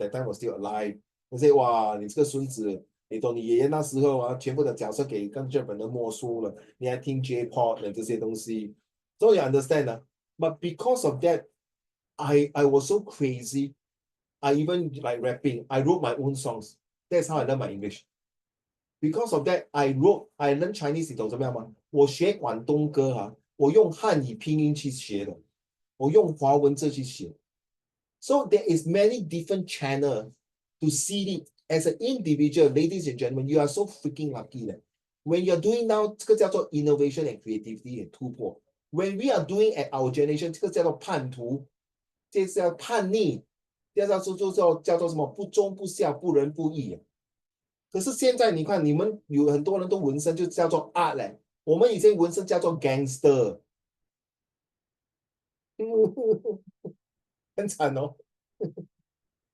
that time was still alive. He say, 哇，你这个孙子，你懂你爷爷那时候啊，全部的角色给跟日本人没收了，你还听 J-pop 的这些东西。So you understand 啊？But because of that, I was so crazy. I even like rapping. I wrote my own songs. That's how I learned my English. Because of that, I learned Chinese. 你懂怎么样吗？我学广东歌哈，我用汉语拼音去学的，我用华文字去写。So there is many different channels to see it as an individual. Ladies and gentlemen, you are so freaking lucky that when you are doing now, 这个叫做 innovation and creativity and 突破。When we are doing at our generation, 这个叫做叛徒，这叫叛逆，这叫做什么？不忠不孝，不仁不义。可是现在你看，你们有很多人都纹身，就叫做 art 嘞。我们以前纹身叫做 gangster，很惨哦。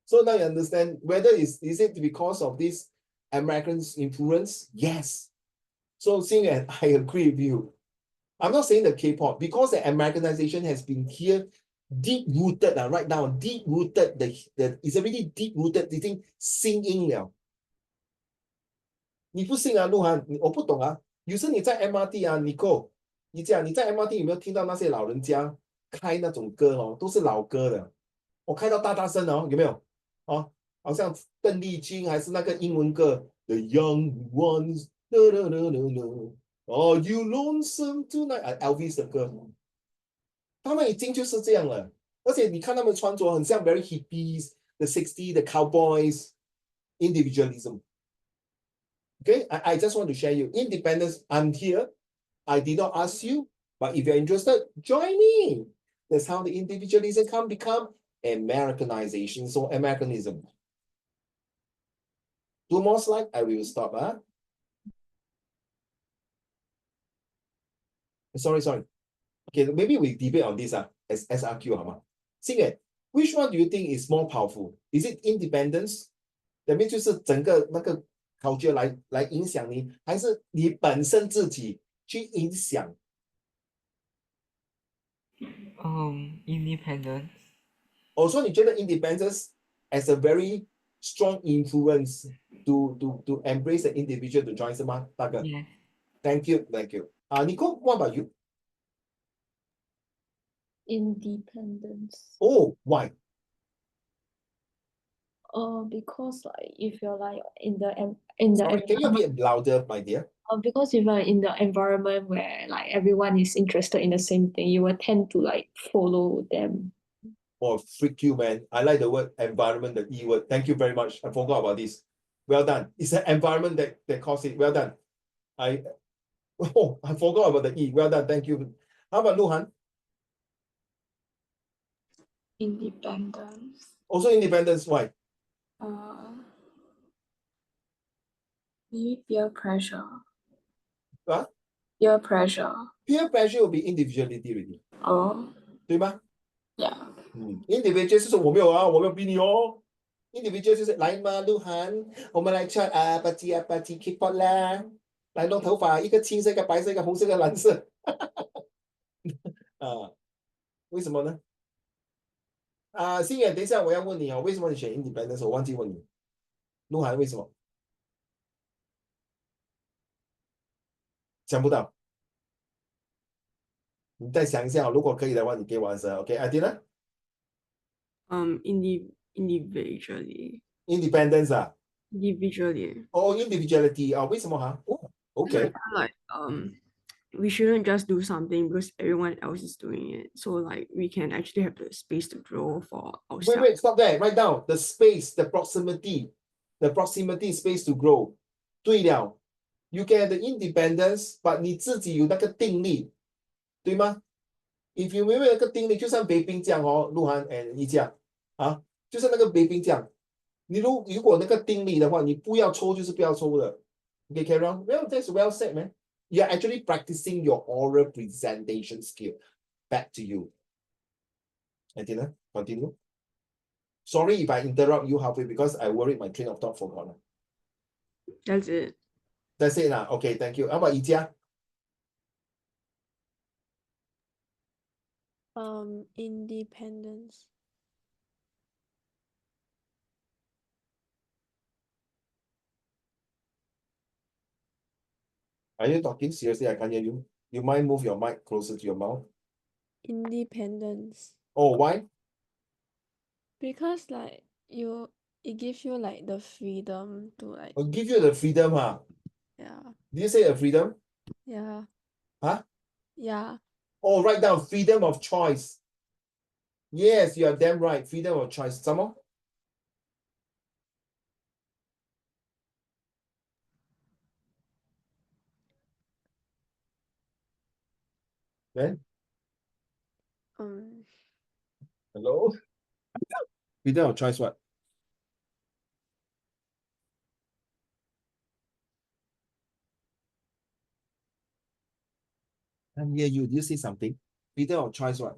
So now you understand whether is it because of this American influence? Yes. So Xing Yuan, I agree with you. I'm not saying the K-pop, because the Americanization has been here, deep rooted right now, deep rooted. It's already deep rooted. 已经心音了。你不信啊，鹿晗，我不懂啊。有时你在 MRT 啊，你讲你在 MRT 有没有听到那些老人家开那种歌哦，都是老歌的。我开到大大声哦，有没有？哦，好像邓丽君还是那个英文歌 The Young Ones， Are you lonesome tonight？ Elvis 的歌，他们已经就是这样了。而且你看他们穿着很像 very hippies，the 60s，the cowboys， individualism。Okay, I just want to share you independence. I'm here. I did not ask you, but if you're interested, join me. That's how the individualism can become Americanization. So Americanism. 2 more slides. I will stop. Sorry. Okay, maybe we debate on this as SRQ. Xing Yuan, which one do you think is more powerful? Is it independence? That means 就是整个那个culture 来影响你，还是你本身自己去影响？
Independence.
所以你觉得 independence as a very strong influence to embrace the individual to join 是吗？大哥
Yes.
Thank you. Nicole, what about you?
Independence.
Oh, why?
Because like if you're like in the
Sorry, can you be louder, my dear?
because if you're in the environment where like everyone is interested in the same thing, you will tend to like follow them.
Oh, freak you, man. I like the word environment, the E word. Thank you very much. I forgot about this. Well done. It's the environment that caused it. Well done. I forgot about the E. Well done. Thank you. How about Luhan?
Independence.
Also independence. Why?
Maybe peer pressure.
What?
Peer pressure.
Peer pressure will be individuality already. 对吗？
Yeah.
Individual 就是我没有逼你哦。Individual 就是来嘛，鹿晗，我们来唱巴基 K-pop 啦，来弄头发，一个青色，一个白色，一个红色，一个蓝色。为什么呢？星远，等一下我要问你哦，为什么你选 independence？ 我忘记问你，鹿晗为什么？想不到。你再想一下，如果可以的话，你给我answer。OK， Adina？
individually.
Independence 啊？
Individually.
Individuality 啊？为什么哈？OK。
Like we shouldn't just do something because everyone else is doing it. So like we can actually have the space to grow for ourselves.
Wait, stop there. Write down the space, the proximity space to grow. 对了 ，you get the independence, but 你自己有那个定力，对吗 ？If you 没有那个定力，就像北冰这样哦，鹿晗 and 一这样就是那个北冰这样。如果那个定力的话，你不要抽就是不要抽的。Okay, carry on. Well, that's well said, man. You're actually practicing your oral presentation skill. Back to you. Antina, continue. Sorry if I interrupt you halfway because I worried my train of thought forgot.
That's it.
That's it now. Okay, thank you. How about Ijia?
Independence.
Are you talking seriously? I can't hear you. You might move your mic closer to your mouth.
Independence.
Oh, why?
Because like it gives you like the freedom to like
I'll give you the freedom, huh?
yeah.
Did you say a freedom?
Yeah.
Huh?
Yeah.
Oh, write down freedom of choice. Yes, you are damn right. Freedom of choice. Some more? Then? Hello? Freedom of choice what? I can't hear you. Did you say something? Freedom of choice what?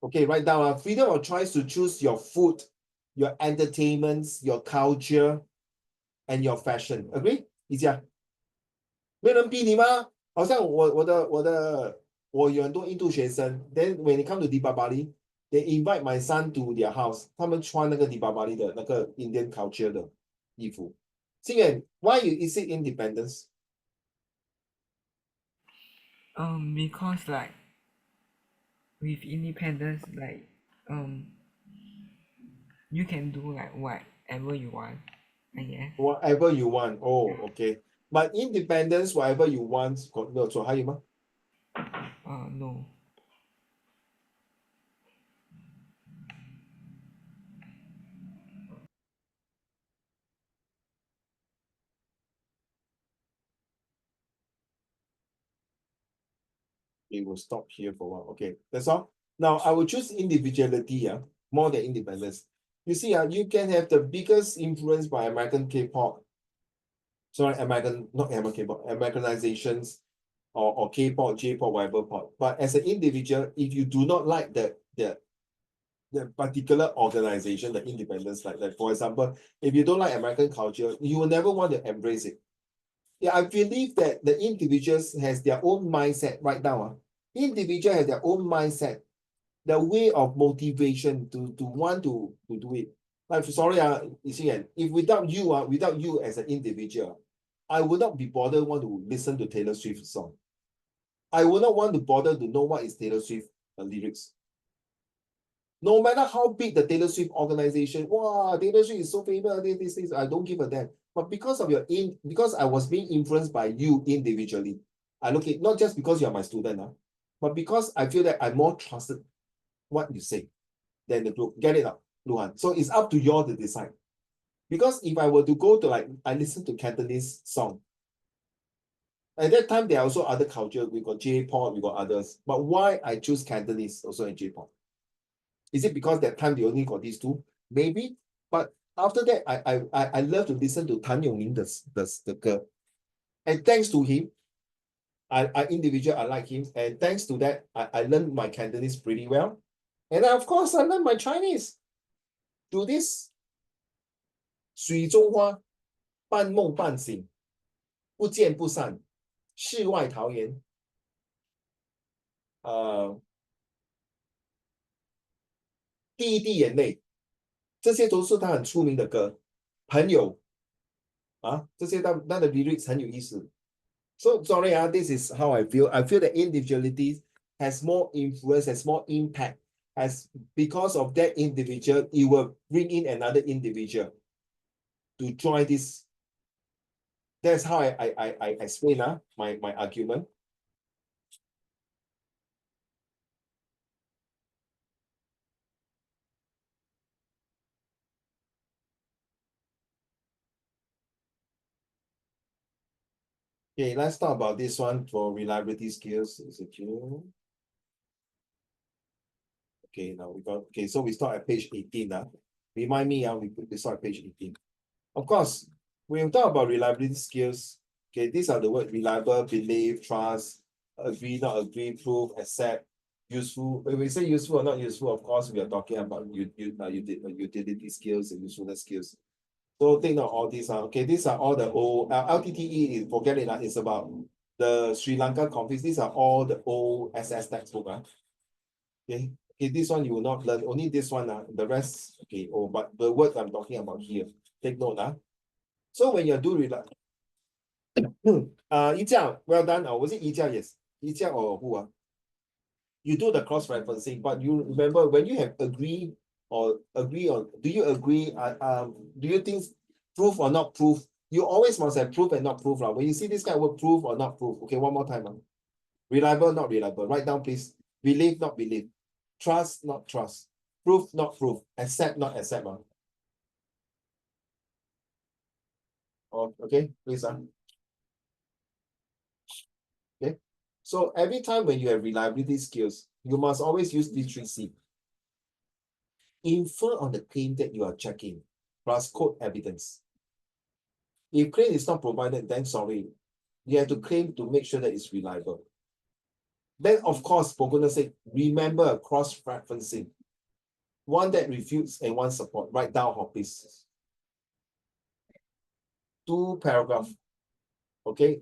Okay, write down freedom of choice to choose your food, your entertainments, your culture, and your fashion. Agree? 一下，没有人逼你吗？好像我有很多印度学生 ，then when it come to Deepavali, they invite my son to their house，他们穿那个 Deepavali 的那个 Indian culture 的衣服。心远 ，why is it independence?
Because like with independence, like you can do like whatever you want, I guess.
Whatever you want. Oh, okay. But independence, whatever you want, 没有错，还有吗？
No.
We will stop here for a while. Okay, that's all. Now I will choose individuality, more than independence. You see, you can have the biggest influence by American K-pop. Sorry, not American K-pop, Americanizations or K-pop, J-pop, whatever pop. But as an individual, if you do not like the particular organization, the independence, like for example, if you don't like American culture, you will never want to embrace it. Yeah, I believe that the individuals has their own mindset right now. Individual has their own mindset, the way of motivation to want to do it. Like sorry, if without you as an individual, I would not be bothered want to listen to Taylor Swift song. I would not want to bother to know what is Taylor Swift lyrics. No matter how big the Taylor Swift organization, wow, Taylor Swift is so famous, this, I don't give a damn. But because of because I was being influenced by you individually, I look at not just because you're my student, but because I feel that I more trusted what you say than the group. Get it up, Luhan. So it's up to you all to decide. Because if I were to go to I listen to Cantonese song. At that time, there are also other cultures. We got J-pop, we got others. But why I choose Cantonese also in J-pop? Is it because that time they only got these two? Maybe. But after that, I love to listen to Tan Yongling, the girl. And thanks to him, I like him. And thanks to that, I learned my Cantonese pretty well. And of course, I learned my Chinese. Do this 水中花，半梦半醒，不见不散，世外桃源。第一滴眼泪，这些都是他很出名的歌。朋友这些他的 lyrics 很有意思。So sorry, this is how I feel. I feel that individuality has more influence, has more impact. As because of that individual, it will bring in another individual to join this. That's how I explain my argument. Okay, let's talk about this one for reliability skills. Is it you? Okay, now we got so we start at page 18 now. Remind me, we put this on page 18. Of course, when we talk about reliability skills, okay, these are the words reliable, believe, trust, agree, not agree, prove, accept, useful. When we say useful or not useful, of course, we are talking about utility skills and usefulness skills. So take note all these are okay. These are all the old LTTE is forget it. It's about the Sri Lanka conflicts. These are all the old SS textbook. Okay. Okay, this one you will not learn. Only this one. The rest, okay. Oh, but the word I'm talking about here, take note. So when you do rely, Yijiang, well done. Was it Yijiang? Yes. Yijiang or who? You do the cross-referencing, but you remember when you have agree or do you agree? Do you think proof or not proof? You always must have proof and not proof. When you see this kind of word, proof or not proof. Okay, one more time. Reliable, not reliable. Write down, please. Believe, not believe. Trust, not trust. Proof, not proof. Accept, not accept. Oh, okay, please. Okay. So every time when you have reliability skills, you must always use these 3C. Infer on the claim that you are checking, plus quote evidence. If claim is not provided, then sorry, you have to claim to make sure that it's reliable. Then, of course, for goodness sake, remember cross-referencing. One that refutes and one support. Write down, please. 2 paragraphs. Okay.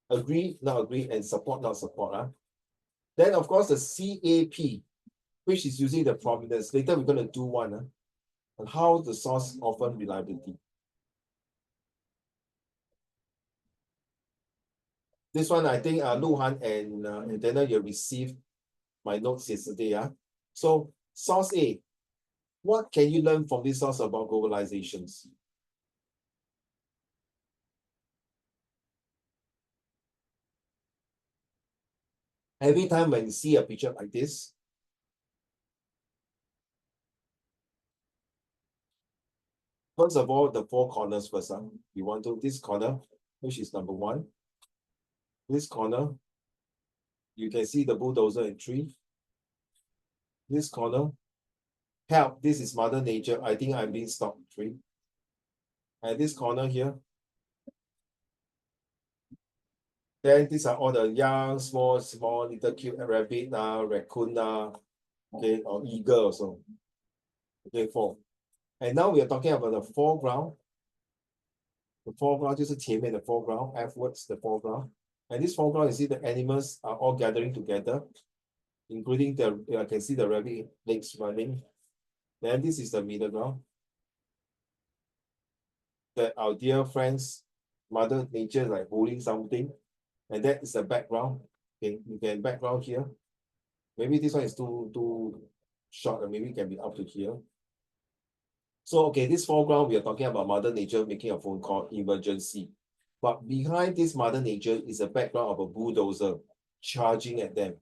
Agree, not agree, and support, not support. Then, of course, the CAP, which is using the prominence. Later, we're going to do one on how the source often reliability. This one, I think Lu Han and Daniel, you received my notes yesterday. So, source A, what can you learn from this source about globalizations? Every time when you see a picture like this, first of all, the 4 corners first. You want to this corner, which is number 1. This corner, you can see the bulldozer in 3. This corner, help, this is Mother Nature. I think I'm being stopped 3. And this corner here, then these are all the young, small, little cute rabbit, raccoon, okay, or eagle also. Okay, 4. And now we are talking about the foreground. The foreground 就是前面的 foreground, F-words, the foreground. And this foreground, you see the animals are all gathering together, including I can see the rabbit legs running. Then this is the middle ground. That our dear friends, Mother Nature, like holding something. And that is the background. Okay, you can background here. Maybe this one is too short, or maybe it can be up to here. So, okay, this foreground, we are talking about Mother Nature making a phone call, emergency. But behind this Mother Nature is a background of a bulldozer charging at them.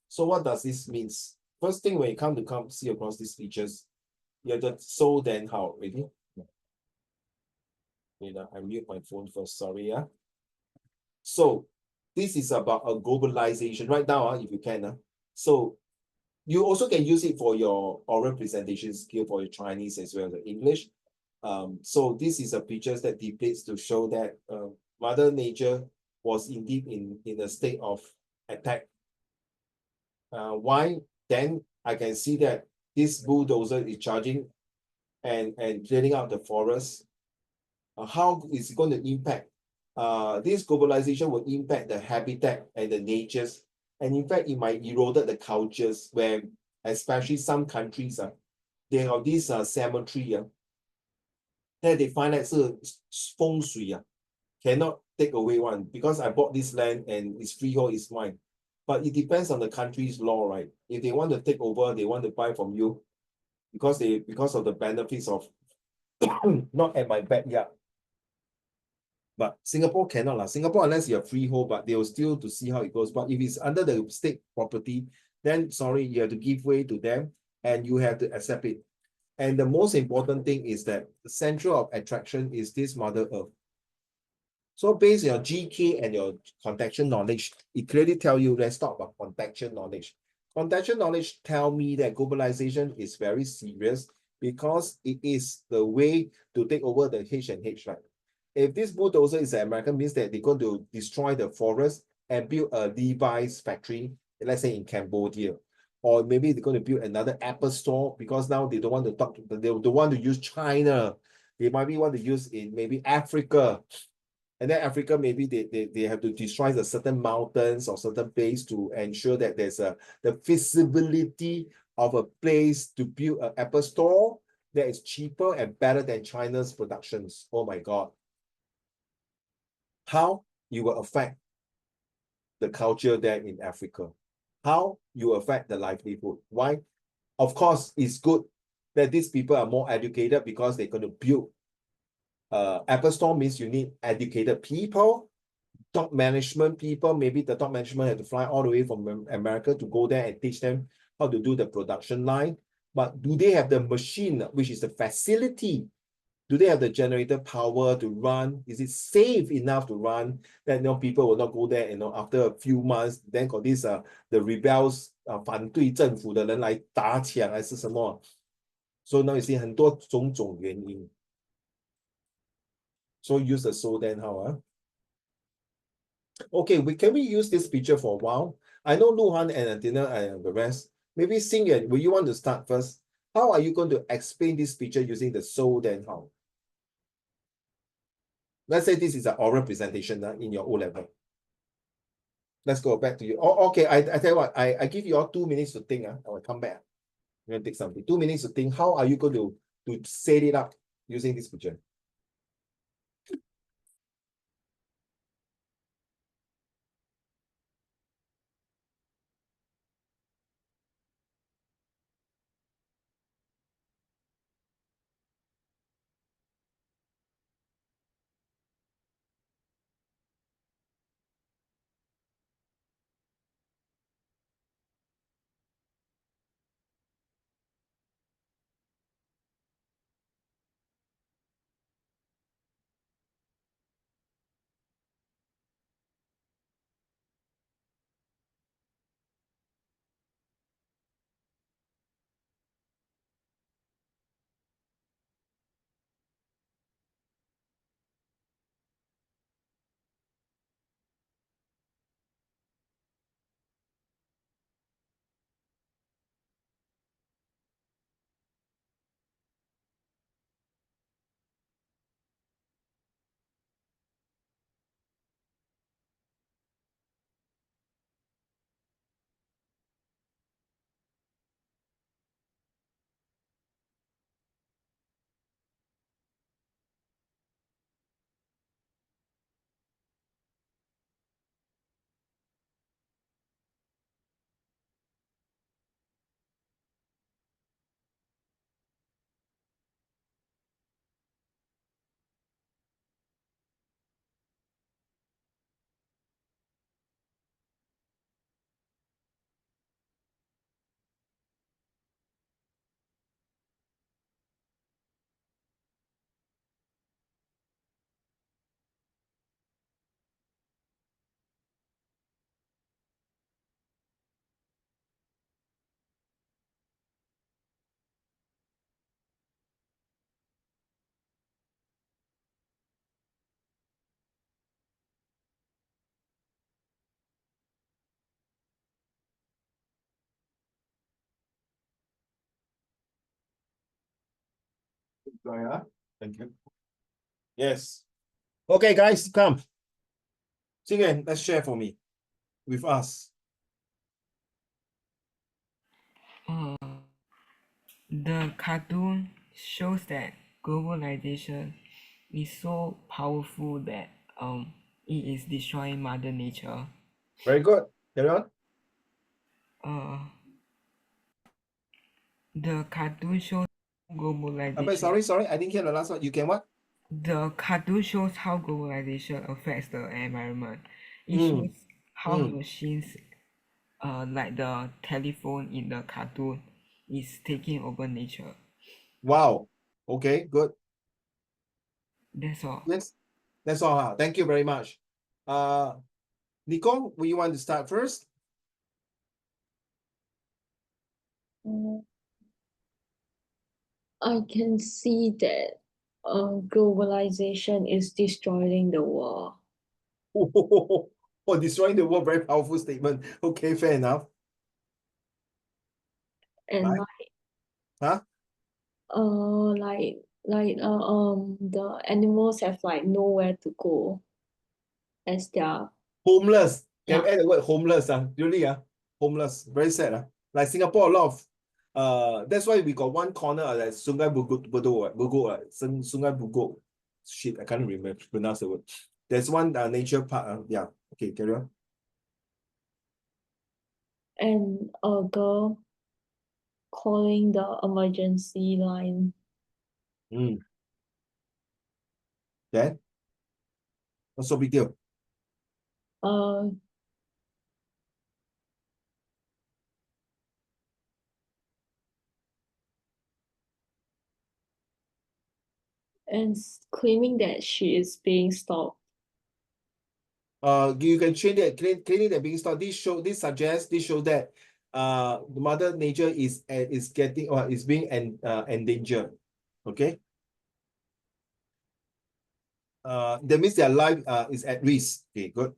So what does this mean? First thing, when you come see across these features, you have the so then how, ready? I mute my phone first, sorry. So this is about a globalization right now, if you can. So you also can use it for your oral presentation skill for your Chinese as well as English. So this is a picture that depicts to show that Mother Nature was indeed in a state of attack. Why? Then I can see that this bulldozer is charging and clearing out the forest. How is it going to impact? This globalization will impact the habitat and the natures. And in fact, it might erode the cultures where, especially some countries, they have this cemetery that they find that 风水 cannot take away one because I bought this land and its freehold is mine. But it depends on the country's law, right? If they want to take over, they want to buy from you because of the benefits of not at my backyard. But Singapore cannot. Singapore, unless you have freehold, but they will still to see how it goes. But if it's under the state property, then sorry, you have to give way to them and you have to accept it. And the most important thing is that the center of attraction is this Mother Earth. So based on your GK and your contextual knowledge, it clearly tells you, let's talk about contextual knowledge. Contextual knowledge tell me that globalization is very serious because it is the way to take over the H&H, right? If this bulldozer is an American, means that they're going to destroy the forest and build a device factory, let's say in Cambodia. Or maybe they're going to build another Apple store because now they don't want to talk to, they don't want to use China. They might want to use in maybe Africa. And then Africa, maybe they have to destroy the certain mountains or certain place to ensure that there's the feasibility of a place to build an Apple store that is cheaper and better than China's productions. Oh my God. How you will affect the culture there in Africa? How you affect the livelihood? Why? Of course, it's good that these people are more educated because they're going to build Apple Store means you need educated people, top management people. Maybe the top management have to fly all the way from America to go there and teach them how to do the production line. But do they have the machine, which is the facility? Do they have the generator power to run? Is it safe enough to run that people will not go there, after a few months, then got this the rebels 反对政府的人来打抢还是什么？ So now you see 很多种种原因。So use the so then how? Okay, can we use this picture for a while? I know Luhan and Antina and the rest. Maybe Xingyan, will you want to start first? How are you going to explain this picture using the so then how? Let's say this is an oral presentation in your O level. Let's go back to you. Oh, okay, I tell you what, I give you all 2 minutes to think. I will come back. I'm going to take something. 2 minutes to think. How are you going to set it up using this picture? Thank you. Yes. Okay, guys, come. Xingyan, let's share for me with us.
The cartoon shows that globalization is so powerful that it is destroying Mother Nature.
Very good. Carry on.
The cartoon shows globalization.
Sorry, I didn't hear the last one. You can what?
The cartoon shows how globalization affects the environment. It shows how machines, like the telephone in the cartoon, is taking over nature.
Wow. Okay, good.
That's all.
Yes, that's all. Thank you very much. Nicole, will you want to start first?
Mm, I can see that globalization is destroying the world.
Oh, destroying the world, very powerful statement. Okay, fair enough.
And
Right. Huh?
the animals have like nowhere to go as their
Homeless. Can
yeah.
add the word homeless, really, homeless. Very sad, Like Singapore, a lot of that's why we got one corner like Sungai Bugok, Sungai Bugok. Shit, I can't remember pronounce the word. There's one nature park. Yeah. Okay, carry on.
And a girl calling the emergency line.
Then what's so big deal?
Uh, and claiming that she is being stalked.
You can change that cleaning that being stopped. This show that the mother nature is getting or is being endangered. Okay. That means their life is at risk. Okay, good.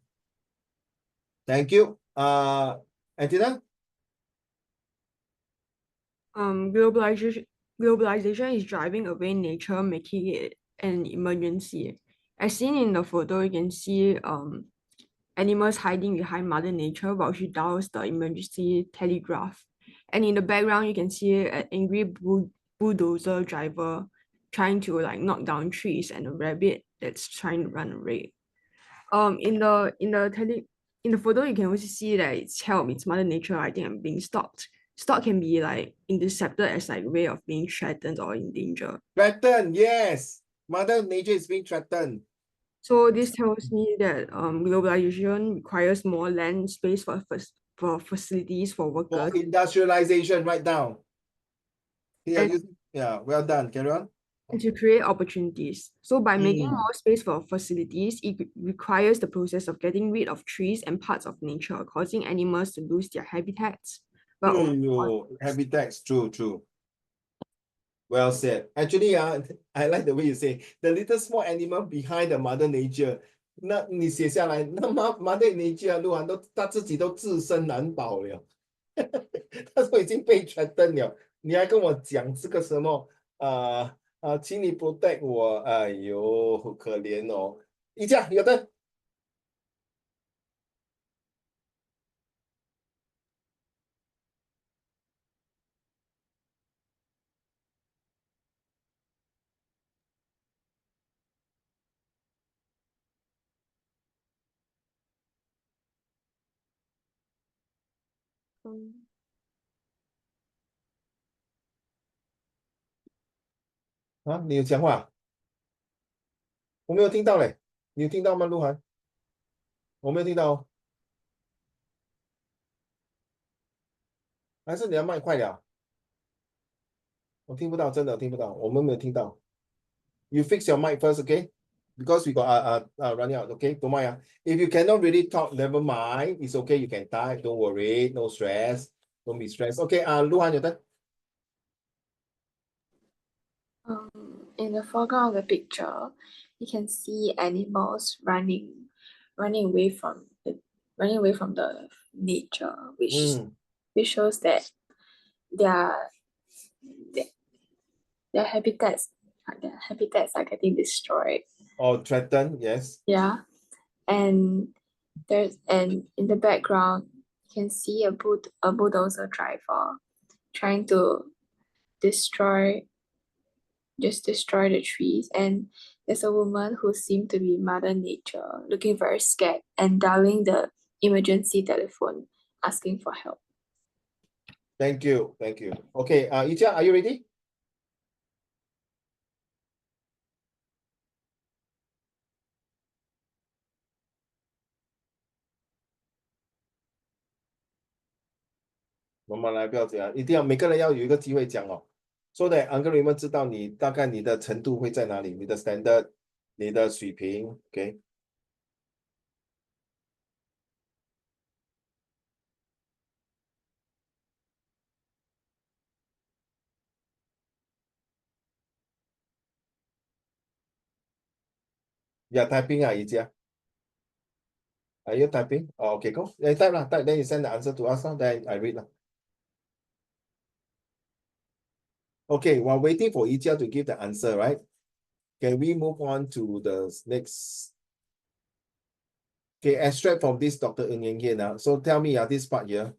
Thank you. Antina?
Globalization is driving away nature, making it an emergency. As seen in the photo, you can see animals hiding behind Mother Nature while she dials the emergency telegraph. And in the background, you can see an angry bulldozer driver trying to like knock down trees and a rabbit that's trying to run away. In the photo, you can also see that it's help, it's Mother Nature, I think, I'm being stalked. Stalk can be like intercepted as like a way of being threatened or in danger.
Threatened, yes. Mother nature is being threatened.
So this tells me that globalization requires more land space for facilities for
For
workers
industrialization right now. Yeah,
and,
well done. Carry on.
and to create opportunities. So by making
Mm.
more space for facilities, it requires the process of getting rid of trees and parts of nature, causing animals to lose their habitats. But
Habitats, true. Well said. Actually, I like the way you say the little small animal behind the mother nature. 那你写下来，那mother nature 他自己都自身难保了，他都已经被 threaten 了，你还跟我讲这个什么请你 protect 我，哎呦，好可怜哦。一架有的。你有讲话？我没有听到嘞，你有听到吗，鹿晗？我没有听到哦，还是你的麦快了？我听不到，真的听不到，我们没有听到。You fix your mic first, okay? Because we got running out, okay? Don't mind. If you cannot really talk, never mind. It's okay. You can type. Don't worry. No stress. Don't be stressed. Okay. 鹿晗有的。
In the foreground of the picture, you can see animals running away from the nature, which shows that their their habitats are getting destroyed.
Or threatened, yes.
Yeah, and in the background you can see a bulldozer driver trying to destroy the trees, and there's a woman who seemed to be Mother Nature looking very scared and dialing the emergency telephone asking for help.
Thank you. Okay, Yiqia, are you ready? 慢慢来，不要这样，一定要每个人要有一个机会讲哦。So that Uncle Raymond 知道你大概你的程度会在哪里，你的 standard，你的水平，OK？ You are typing, Yijia? Are you typing? Oh, okay, go. Yeah, type lah, type, then you send the answer to us, then I read lah. Okay, while waiting for Yijia to give the answer, right? Can we move on to the next? Okay, extract from this Dr. Ng here now. So tell me, this part here.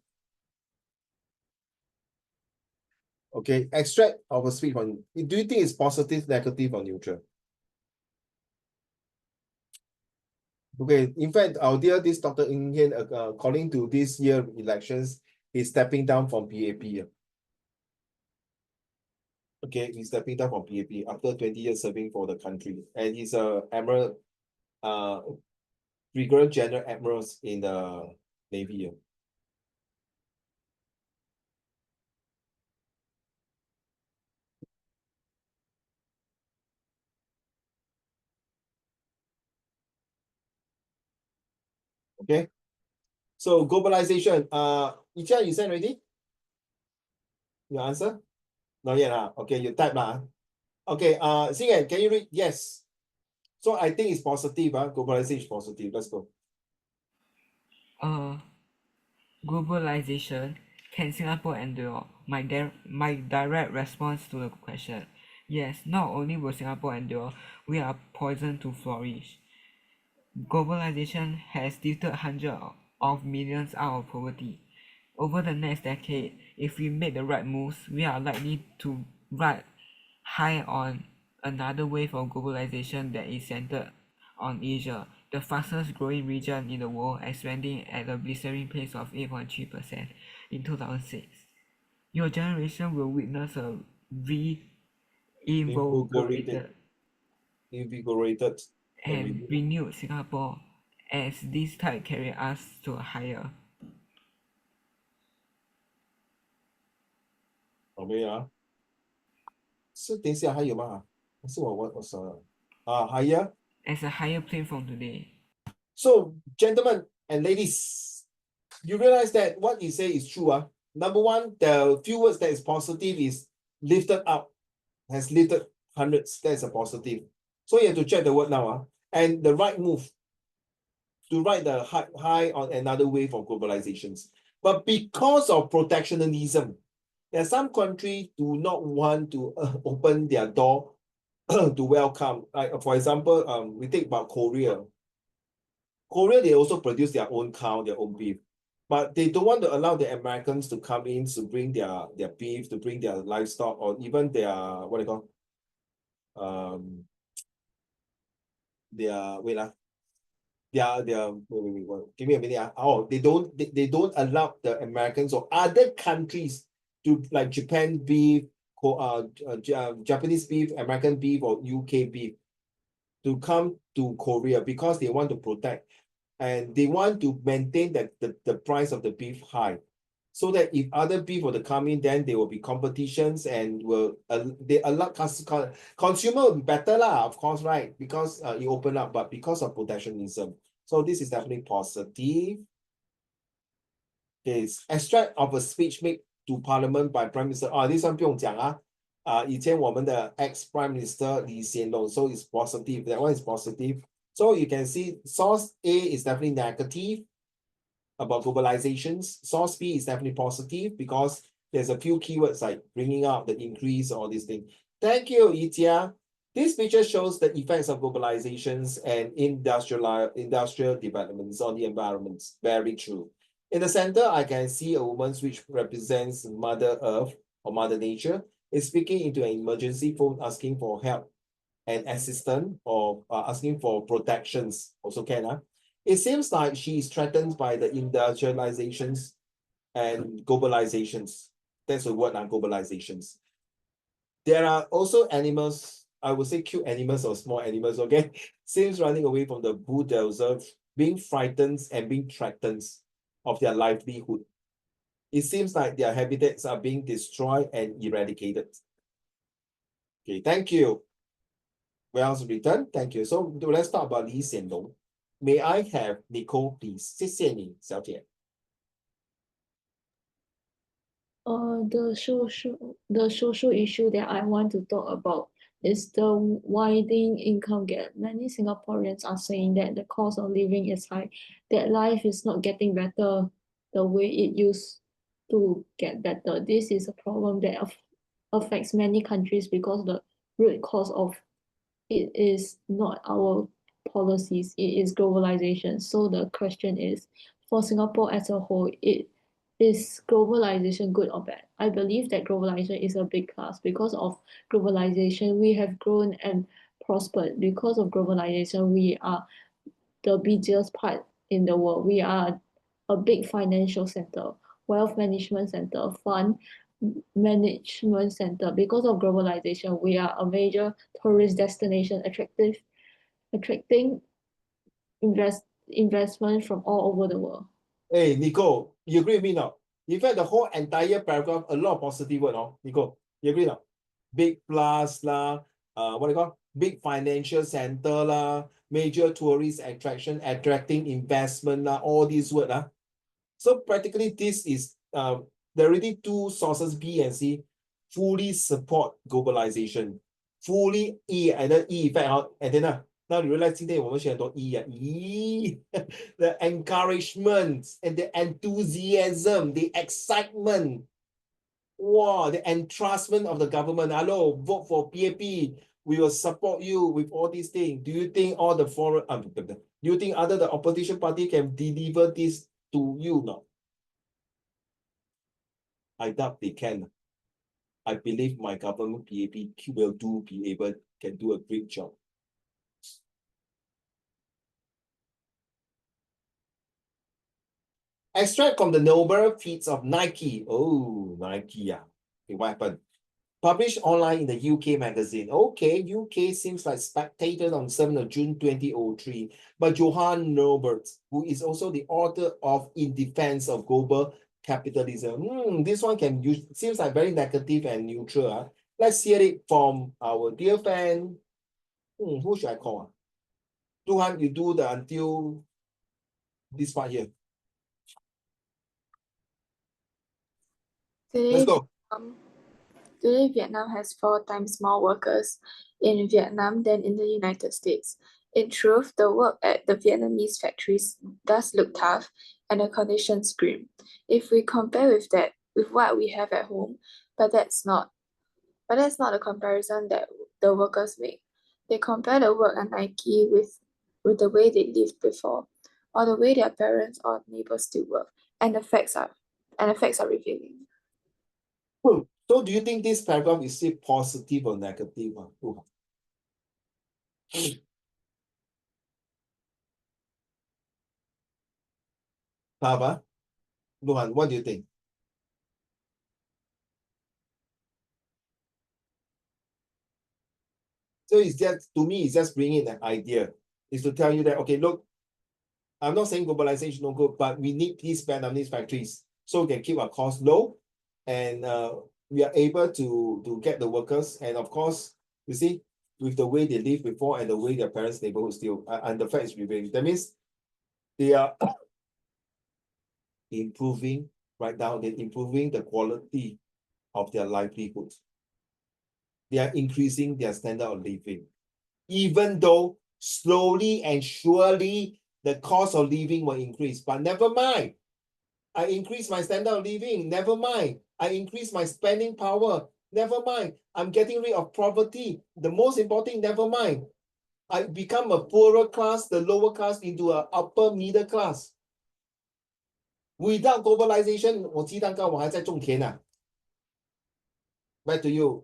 Okay, extract of a speech from. Do you think it's positive, negative, or neutral? Okay, in fact, our dear this Dr. Ng Hian, according to this year elections, is stepping down from PAP. Okay, he's stepping down from PAP after 20 years serving for the country, and he's a admiral, Brigadier General Admirals in the Navy. Okay, so globalization. Icha, you sent already? Your answer? Not yet. Okay, you type lah. Okay, Xingyan, can you read? Yes. So I think it's positive. Globalization is positive. Let's go.
Globalization, can Singapore endure? My direct response to the question: yes, not only will Singapore endure, we are poisoned to flourish. Globalization has lifted hundreds of millions out of poverty. Over the next decade, if we make the right moves, we are likely to ride high on another wave of globalization that is centered on Asia, the fastest growing region in the world, expanding at a blistering pace of 8.3% in 2006. Your generation will witness a reinvigorated
Invigorated
and renewed Singapore as this tide carry us to a higher.
好没有啊？是等一下还有吗？是我少了啊，higher.
As a higher plane from today.
So, gentlemen and ladies, you realize that what you say is true. Number one, the few words that is positive is lifted up, has lifted hundreds. That's a positive. So you have to check the word now. And the right move to ride the high on another wave of globalizations. But because of protectionism, there are some countries do not want to open their door to welcome. Like for example, we think about Korea. Korea, they also produce their own cow, their own beef, but they don't want to allow the Americans to come in to bring their beef, to bring their livestock, or even their what they call their wait give me a minute. Oh, they don't allow the Americans or other countries to like Japan beef, Japanese beef, American beef, or UK beef to come to Korea because they want to protect and they want to maintain that the price of the beef high, so that if other beef were to come in, then there will be competitions and will they allow consumer will be better lah, of course, right? Because you open up, but because of protectionism. So this is definitely positive. Okay, extract of a speech made to Parliament by Prime Minister. This one 不用讲啊。以前我们的 ex Prime Minister Lee Hsien Loong, so it's positive. That one is positive. So you can see source A is definitely negative about globalizations. Source B is definitely positive because there's a few keywords like bringing up the increase or this thing. Thank you, Yitia. This picture shows the effects of globalizations and industrial developments on the environment. Very true. In the center, I can see a woman which represents Mother Earth or Mother Nature is speaking into an emergency phone asking for help and assistance or asking for protections. Also can. It seems like she is threatened by the industrializations and globalizations. That's the word on globalizations. There are also animals, I would say cute animals or small animals, okay? Seems running away from the bulldozer, being frightened and being threatened of their livelihood. It seems like their habitats are being destroyed and eradicated. Okay, thank you. Well written, thank you. So let's talk about Lee Hsien Loong. May I have Nicole, please? 谢谢你，小姐。
The social issue that I want to talk about is the widening income gap. Many Singaporeans are saying that the cost of living is high, that life is not getting better the way it used to get better. This is a problem that affects many countries because the root cause of it is not our policies, it is globalization. So the question is, for Singapore as a whole, is globalization good or bad? I believe that globalization is a big plus. Because of globalization, we have grown and prospered. Because of globalization, we are the busiest part in the world. We are a big financial center, wealth management center, fund management center. Because of globalization, we are a major tourist destination, attracting investment from all over the world.
Hey, Nico, you agree with me now? In fact, the whole entire paragraph, a lot of positive word, no? Nico, you agree now? Big plus lah, what do you call? Big financial center lah, major tourist attraction, attracting investment lah, all these words lah. So practically this is, there are already two sources, B and C, fully support globalization, fully E, and then E effect, and then now you realize 今天我们学很多 the encouragement and the enthusiasm, the excitement, wow, the entrustment of the government. Hello, vote for PAP. We will support you with all these things. Do you think all the foreign, do you think other the opposition party can deliver this to you now? I doubt they can. I believe my government PAP can do a great job. Extract from the noble feats of Nike. Oh, Nike, yeah. Okay, what happened? Published online in the UK magazine. Okay, UK seems like Spectator on 7th of June 2003 by Johan Norbert, who is also the author of In Defense of Global Capitalism. This one can use, seems like very negative and neutral. Let's hear it from our dear fan. Who should I call? Johan, you do the until this part here. Let's go.
Today, Vietnam has 4 times more workers in Vietnam than in the United States. In truth, the work at the Vietnamese factories does look tough and the conditions grim. If we compare with what we have at home, but that's not the comparison that the workers make. They compare the work at Nike with the way they lived before, or the way their parents or neighbors still work, and the facts are revealing.
So do you think this paragraph is still positive or negative? Papa, Luhan, what do you think? So it's just, to me, it's just bringing an idea. Is to tell you that, okay, look, I'm not saying globalization is no good, but we need these Vietnamese factories so we can keep our costs low, and we are able to get the workers. And of course, you see, with the way they lived before and the way their parents' neighborhood still, and the fact is revealing. That means they are improving right now. They're improving the quality of their livelihood. They are increasing their standard of living, even though slowly and surely the cost of living will increase. But never mind. I increase my standard of living. Never mind. I increase my spending power. Never mind. I'm getting rid of poverty. The most important, never mind. I become a poorer class, the lower class into an upper middle class. Without globalization, 我鸡蛋糕我还在种田啊。Back to you.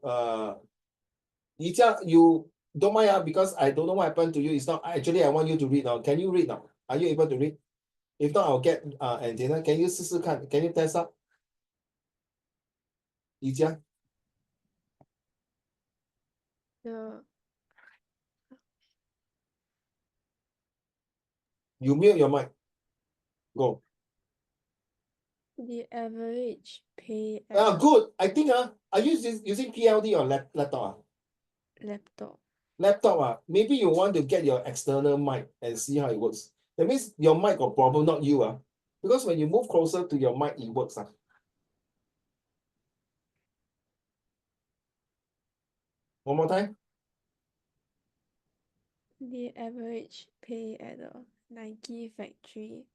You don't mind because I don't know what happened to you. It's not actually I want you to read now. Can you read now? Are you able to read? If not, I'll get antenna. Can you 试试看? Can you test out? 宜家? You mute your mic. Go.
The average pay
Good. I think are you using PLD or laptop?
laptop.
Laptop maybe you want to get your external mic and see how it works. That means your mic got problem, not you because when you move closer to your mic, it works One more time.
The average pay at a Nike factory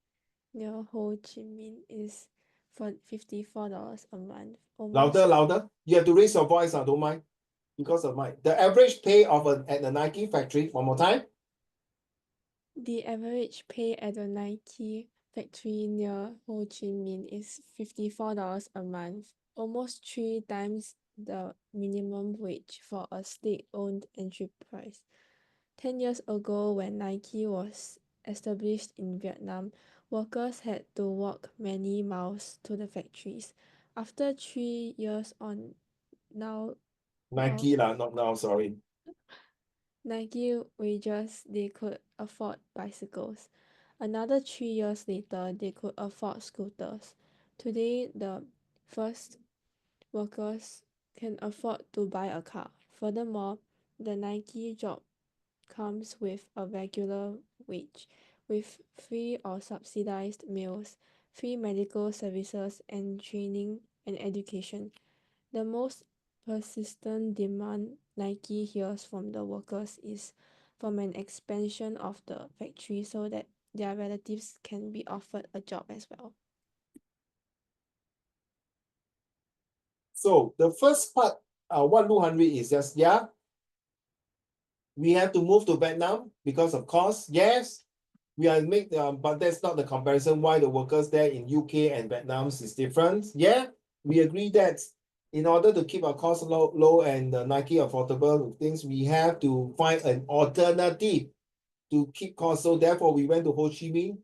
near Ho Chi Minh is for $54 a month.
Louder, louder. You have to raise your voice, don't mind. Because of my the average pay of at the Nike factory, one more time.
The average pay at a Nike factory near Ho Chi Minh is $54 a month, almost 3 times the minimum wage for a state-owned enterprise. 10 years ago, when Nike was established in Vietnam, workers had to walk many miles to the factories. After 3 years on now
Nike lah, not now, sorry.
Nike wages, they could afford bicycles. Another 3 years later, they could afford scooters. Today, the first workers can afford to buy a car. Furthermore, the Nike job comes with a regular wage, with free or subsidized meals, free medical services, and training and education. The most persistent demand Nike hears from the workers is from an expansion of the factory so that their relatives can be offered a job as well.
So the first part, what Lu Henry is just, yeah, we have to move to Vietnam because of cost. Yes, we are but that's not the comparison why the workers there in UK and Vietnam is different. Yeah, we agree that in order to keep our costs low and Nike affordable things, we have to find an alternative to keep costs. So therefore, we went to Ho Chi Minh.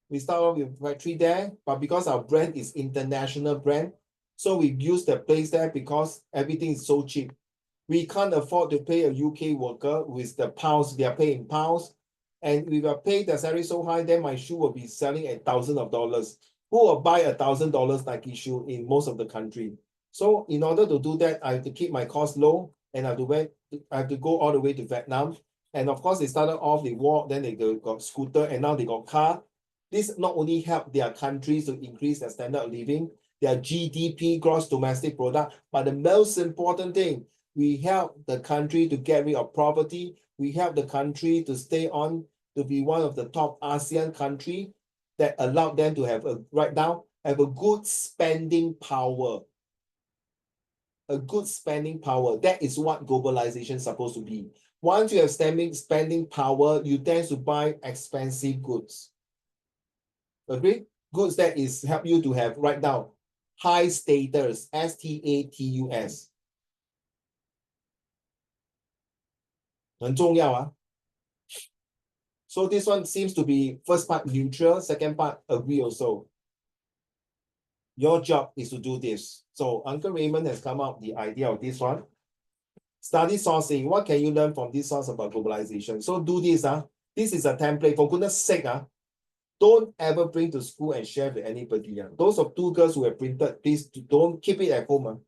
We started off with factory there, but because our brand is international brand, so we use the place there because everything is so cheap. We can't afford to pay a UK worker with the pounds, they are paying pounds. And if I pay the salary so high, then my shoe will be selling at thousands of dollars. Who will buy $1,000 Nike shoe in most of the country? So in order to do that, I have to keep my costs low and I have to go all the way to Vietnam. And of course, they started off, they walk, then they got scooter, and now they got car. This not only help their countries to increase their standard of living, their GDP, gross domestic product, but the most important thing, we help the country to get rid of poverty. We help the country to stay on to be one of the top ASEAN country that allowed them to have right now have a good spending power. A good spending power. That is what globalization is supposed to be. Once you have spending power, you tend to buy expensive goods. Agree? Goods that is help you to have right now high status, status. 很重要啊。So this one seems to be first part neutral, second part agree also. Your job is to do this. So Uncle Raymond has come up with the idea of this one. Study sourcing. What can you learn from this source about globalization? So do this. This is a template. For goodness sake, don't ever bring to school and share with anybody. Those of 2 girls who have printed, please don't keep it at home.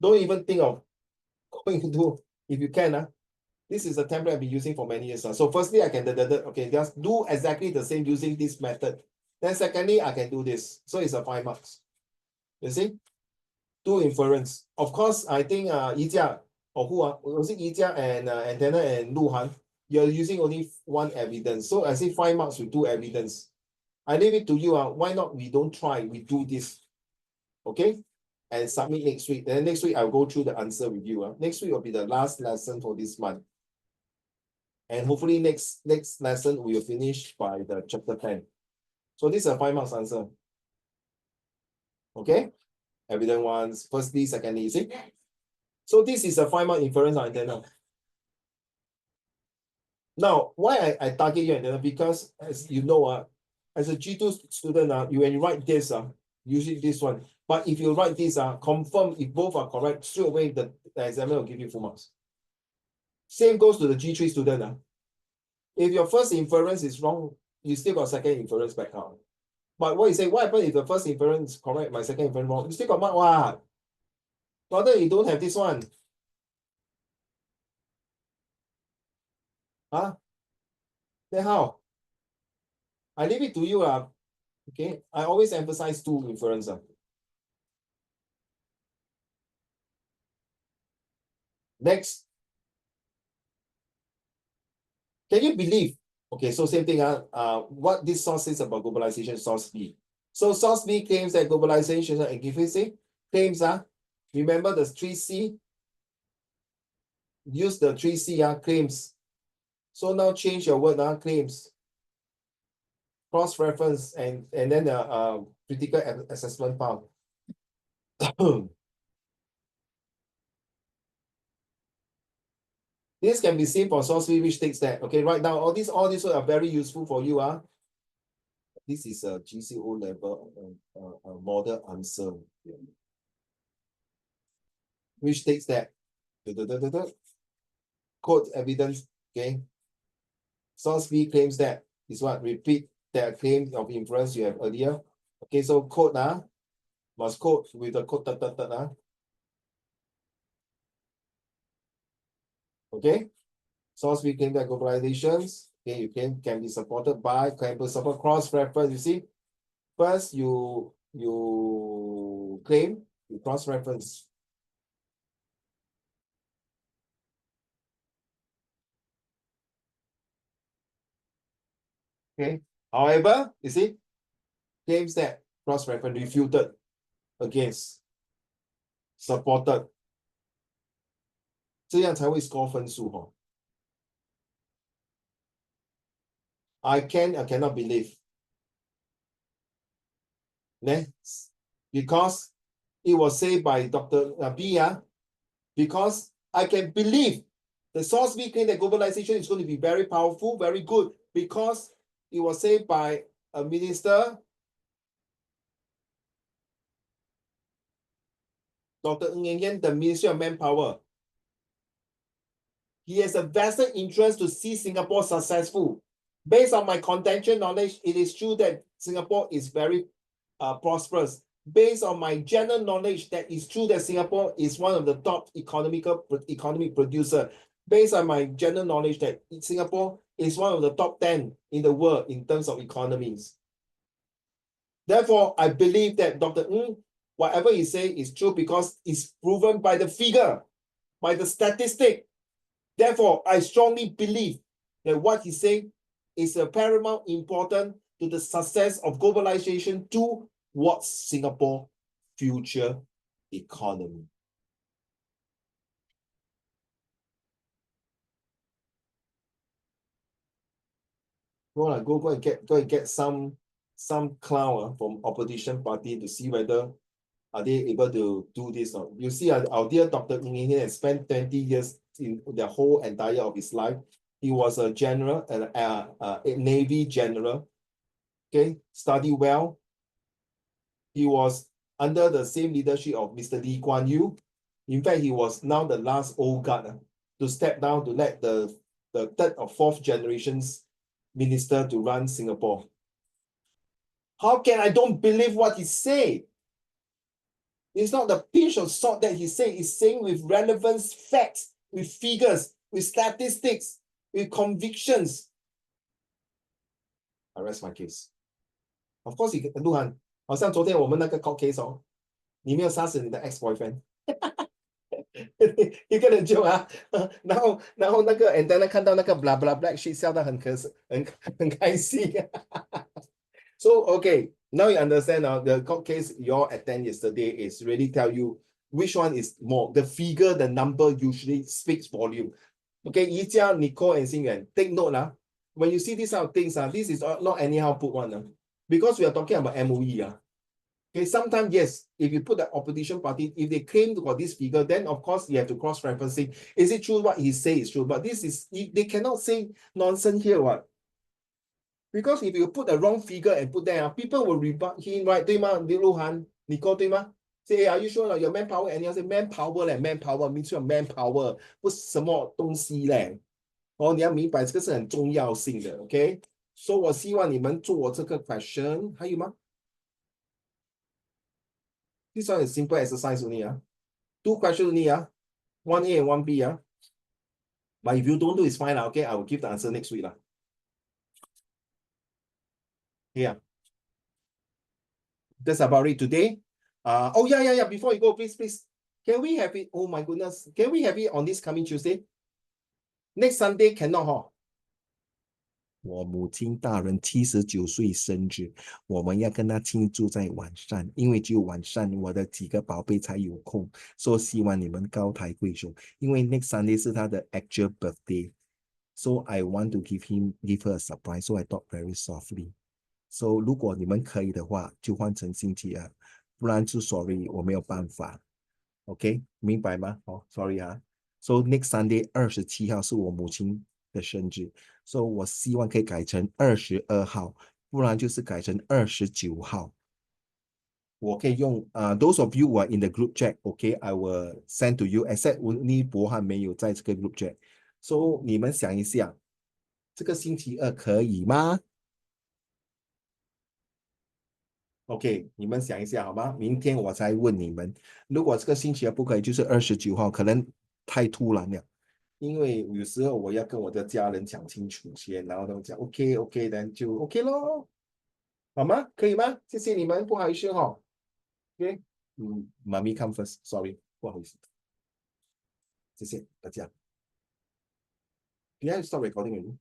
Don't even think of going to do, if you can. This is a template I've been using for many years. So firstly, I can okay, just do exactly the same using this method. Then secondly, I can do this. So it's a 5 marks. You see? Do inference. Of course, I think Yijia or who was it Yijia and Antenna and Lu Han, you're using only 1 evidence. So I say 5 marks with 2 evidence. I leave it to you. Why not we don't try, we do this. Okay? And submit next week. Then next week I'll go through the answer with you. Next week will be the last lesson for this month. And hopefully next lesson we will finish by the chapter 10. So this is a 5 marks answer. Okay? Evidence 1, firstly, secondly, you see? So this is a 5 mark inference on antenna. Now, why I target you antenna? Because as you know, as a G2 student, when you write this, usually this one. But if you write this, confirm if both are correct, straight away the examiner will give you full marks. Same goes to the G3 student. If your first inference is wrong, you still got second inference back out. But what you say, what happens if the first inference is correct, my second inference wrong? You still got mark what? Rather you don't have this one. Then how? I leave it to you. Okay. I always emphasize 2 inference. Next. Can you believe? Okay, so same thing. What this source says about globalization, source B. So source B claims that globalization and give it say claims remember the 3C? Use the 3C claims. So now change your word claims. Cross-reference and then the critical assessment file. This can be seen for source B, which takes that. Okay, right now, all these are very useful for you. This is a GCO level model answer. Which takes that. Quote evidence. Okay. Source B claims that is what? Repeat that claim of inference you have earlier. Okay, so quote must quote with the quote Okay. Source B claim that globalizations, okay, you can be supported by, can be support cross-reference. You see, first you claim, you cross-reference. Okay. However, you see, claims that cross-reference refuted against supported. 这样才会 score 分数I cannot believe. Next, because it was said by Dr. B, because I can believe the source B claim that globalization is going to be very powerful, very good, because it was said by a minister, Dr. Ng Eng Yen, the Ministry of Manpower. He has a vested interest to see Singapore successful. Based on my contention knowledge, it is true that Singapore is very prosperous. Based on my general knowledge, that is true that Singapore is one of the top economic producer. Based on my general knowledge that Singapore is one of the top 10 in the world in terms of economies. Therefore, I believe that Dr. Ng, whatever he say is true because it's proven by the figure, by the statistic. Therefore, I strongly believe that what he saying is a paramount important to the success of globalization towards Singapore future economy. Go and get some clown from opposition party to see whether are they able to do this or you see our dear Dr. Ng Eng Yen has spent 20 years in the whole entire of his life. He was a general, a Navy general. Okay, study well. He was under the same leadership of Mr. Lee Kuan Yew. In fact, he was now the last old guard to step down to let the third or fourth generations minister to run Singapore. How can I don't believe what he say? It's not the pinch of salt that he's saying. He's saying with relevance, facts, with figures, with statistics, with convictions. I rest my case. Of course, 鹿晗，好像昨天我们那个 court case 你没有杀死你的 ex-boyfriend 一个人就然后那个 antenna 看到那个 blah blah black sheet 笑得很开心So, okay, now you understand the court case you all attend yesterday is really tell you which one is more. The figure, the number usually speaks volume. Okay, Yijia, Nicole, and Xingyuan, take note. When you see these kind of things, this is not anyhow put one. Because we are talking about MOE. Okay, sometimes, yes, if you put the opposition party, if they claim for this figure, then of course you have to cross-referencing. Is it true what he says is true? But this is, they cannot say nonsense here, what? Because if you put the wrong figure and put there, people will rebut him, right? 对吗？鹿晗，Nicole 对吗？ Say, are you sure your manpower? And you say manpower manpower means your manpower， 不是什么东西嘞。你要明白这个是很重要性的 ，OK？ 所以我希望你们做这个 question， 还有吗？ This one is simple exercise only, 2 questions only, 1A and 1B, But if you don't do, it's fine, okay? I will give the answer next week, Yeah. That's about it today. Oh, yeah. Before you go, please. Can we have it? Oh, my goodness. Can we have it on this coming Tuesday? Next Sunday, cannot,
我母亲大人79岁生日，我们要跟她庆祝在晚上，因为只有晚上我的几个宝贝才有空，所以希望你们高抬贵手，因为 next Sunday 是她的 actual birthday。So I want to give her a surprise. So I talk very softly. So 如果你们可以的话，就换成星期二，不然就 sorry 我没有办法。OK， 明白吗？哦，sorry 啊。So next Sunday 27号是我母亲的生日，所以我希望可以改成22号，不然就是改成29号。我可以用those of you who are in the group chat, I will send to you. Except 尼博汉没有在这个 group chat。So 你们想一下，这个星期二可以吗？OK，你们想一下好吗？明天我再问你们。如果这个星期二不可以，就是29号，可能太突然了。因为有时候我要跟我的家人讲清楚先，然后他们讲 OK，then 就 OK 咯，好吗？可以吗？谢谢你们，不好意思哦。OK，妈咪 come first，sorry，不好意思，谢谢大家。Can I stop recording already?